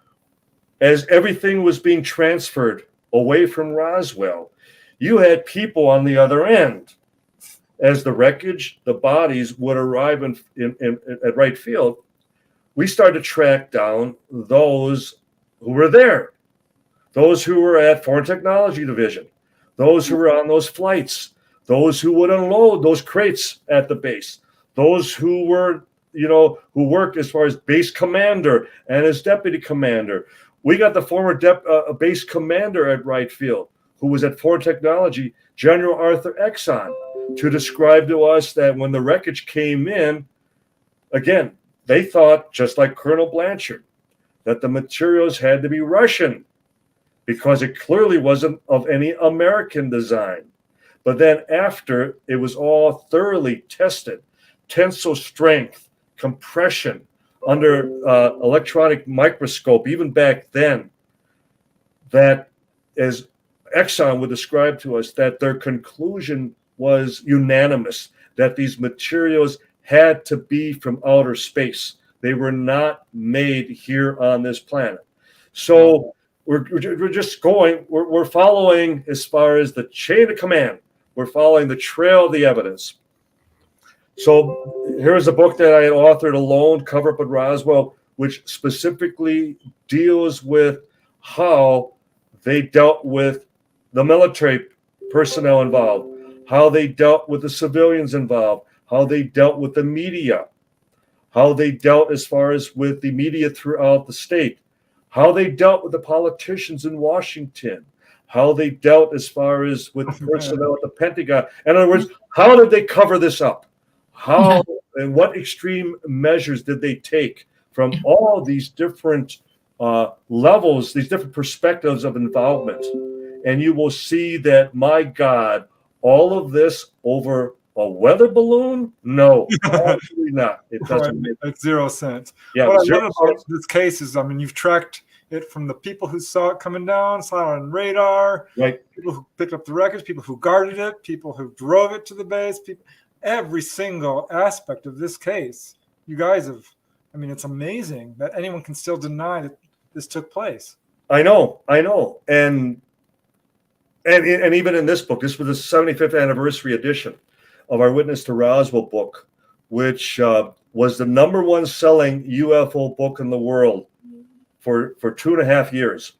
as everything was being transferred away from Roswell, you had people on the other end. as the wreckage, the bodies would arrive at Wright Field, we started to track down those who were there, those who were at Foreign Technology Division, those who were on those flights, those who would unload those crates at the base, those who were, who worked as far as base commander and as deputy commander. We got the former base commander at Wright Field, who was at Foreign Technology, General Arthur Exxon, to describe to us that when the wreckage came in, again, they thought, just like Colonel Blanchard, that the materials had to be Russian because it clearly wasn't of any American design. But then after it was all thoroughly tested, tensile strength, compression, under electronic microscope, even back then, that as Exxon would describe to us, that their conclusion was unanimous, that these materials had to be from outer space. They were not made here on this planet. So we're just going, we're following as far as the chain of command. We're following the trail of the evidence. So here's a book that I had authored alone, Cover Up at Roswell, which specifically deals with how they dealt with the military personnel involved, how they dealt with the civilians involved, how they dealt with the media, how they dealt as far as with the media throughout the state, how they dealt with the politicians in Washington, how they dealt as far as with personnel at the Pentagon. In other words, how did they cover this up? How and what extreme measures did they take from all these different levels, these different perspectives of involvement? And you will see that, my God, all of this over a weather balloon? No, absolutely not. It doesn't make zero sense. Yeah, what I love about this case is, I mean, you've tracked it from the people who saw it coming down, saw it on radar, right? People who picked up the wreckage, people who guarded it, people who drove it to the base, people. Every single aspect of this case, you guys have, I mean, it's amazing that anyone can still deny that this took place. I know. And even in this book, this was the 75th anniversary edition of our Witness to Roswell book, which was the #1 selling UFO book in the world for 2.5 years.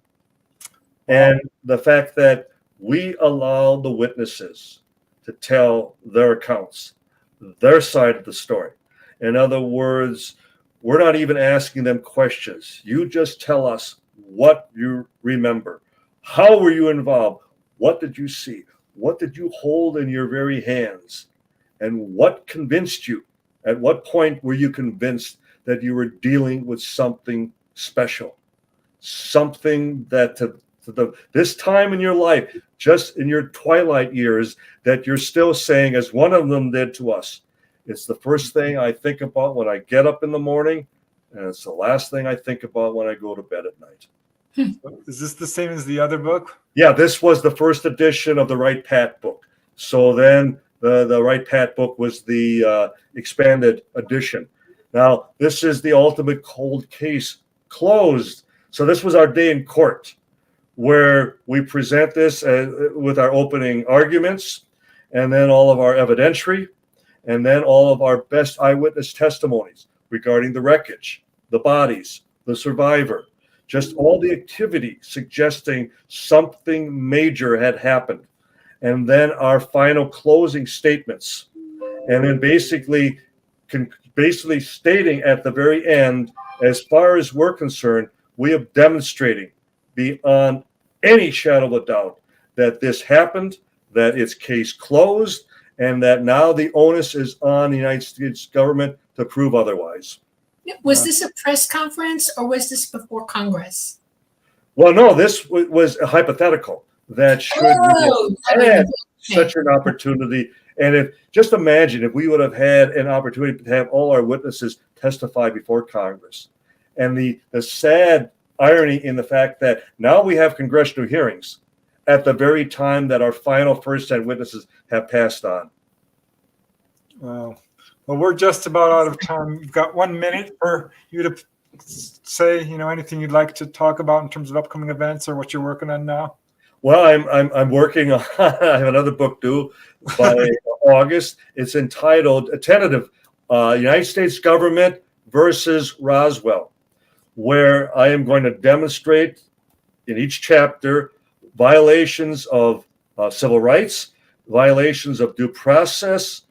And the fact that we allow the witnesses to tell their accounts, their side of the story. In other words, we're not even asking them questions. You just tell us what you remember. How were you involved? What did you see? What did you hold in your very hands? And what convinced you? At what point were you convinced that you were dealing with something special? Something that this time in your life, just in your twilight years, that you're still saying, as one of them did to us, it's the first thing I think about when I get up in the morning, and it's the last thing I think about when I go to bed at night. Is this the same as the other book? Yeah, this was the first edition of the Wright Pat book. So then the Wright Pat book was the expanded edition. Now, this is the ultimate cold case closed. So this was our day in court, where we present this with our opening arguments, and then all of our evidentiary, and then all of our best eyewitness testimonies regarding the wreckage, the bodies, the survivor, just all the activity suggesting something major had happened. And then our final closing statements. And then basically stating at the very end, as far as we're concerned, we are demonstrating beyond any shadow of a doubt that this happened, that it's case closed, and that now the onus is on the United States government to prove otherwise. Was this a press conference or was this before Congress? Well, no, this was a hypothetical that should we had such an opportunity. And if just imagine if we would have had an opportunity to have all our witnesses testify before Congress. And the sad irony in the fact that now we have congressional hearings at the very time that our final first-hand witnesses have passed on. Well, we're just about out of time. We've got 1 minute for you to say, anything you'd like to talk about in terms of upcoming events or what you're working on now. Well, I'm working on. I have another book due by August. It's entitled a tentative United States Government versus Roswell, where I am going to demonstrate in each chapter violations of civil rights, violations of due process,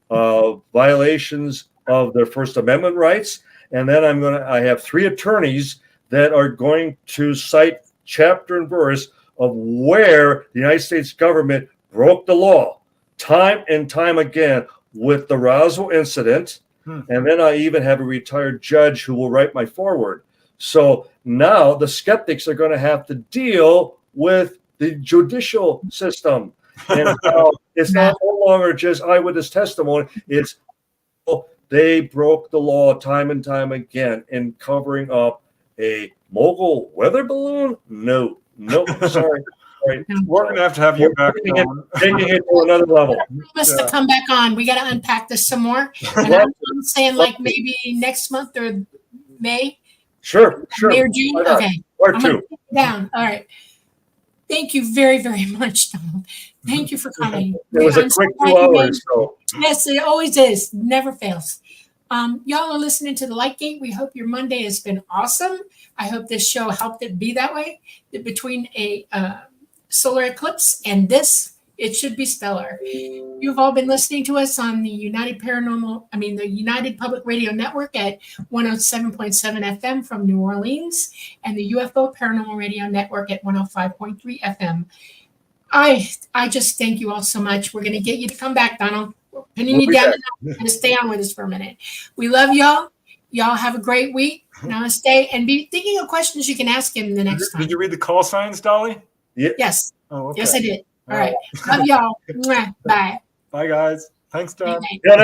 violations of their First Amendment rights. And then I have 3 attorneys that are going to cite chapter and verse of where the United States government broke the law time and time again with the Roswell incident. And then I even have a retired judge who will write my foreword. So now the skeptics are going to have to deal with the judicial system. And now it's not no longer just eyewitness testimony. It's they broke the law time and time again in covering up a mogul weather balloon. No, sorry. We're going to have you back on. Taking it to another level. Us to come back on. We got to unpack this some more. And I'm saying like maybe next month or May. Sure. May or June. Okay. Or I'm 2. gonna put it down. All right. Thank you very, very much, Donald. Thank you for coming. It was a quick 2 hours. So. Yes, it always is. Never fails. Y'all are listening to The Lightgate. We hope your Monday has been awesome. I hope this show helped it be that way. Between a solar eclipse and this, it should be stellar. You've all been listening to us on the United Public Radio Network at 107.7 FM from New Orleans and the UFO Paranormal Radio Network at 105.3 FM. I just thank you all so much. We're going to get you to come back, Donald. We're pinning you down. You're going to stay on with us for a minute. We love y'all. Y'all have a great week. Namaste. And be thinking of questions you can ask him the next time. Did you read the call signs, Dolly? Yeah. Yes. Oh, okay. Yes, I did. All right. Love y'all. Bye. Bye, guys. Thanks, Don. Yeah,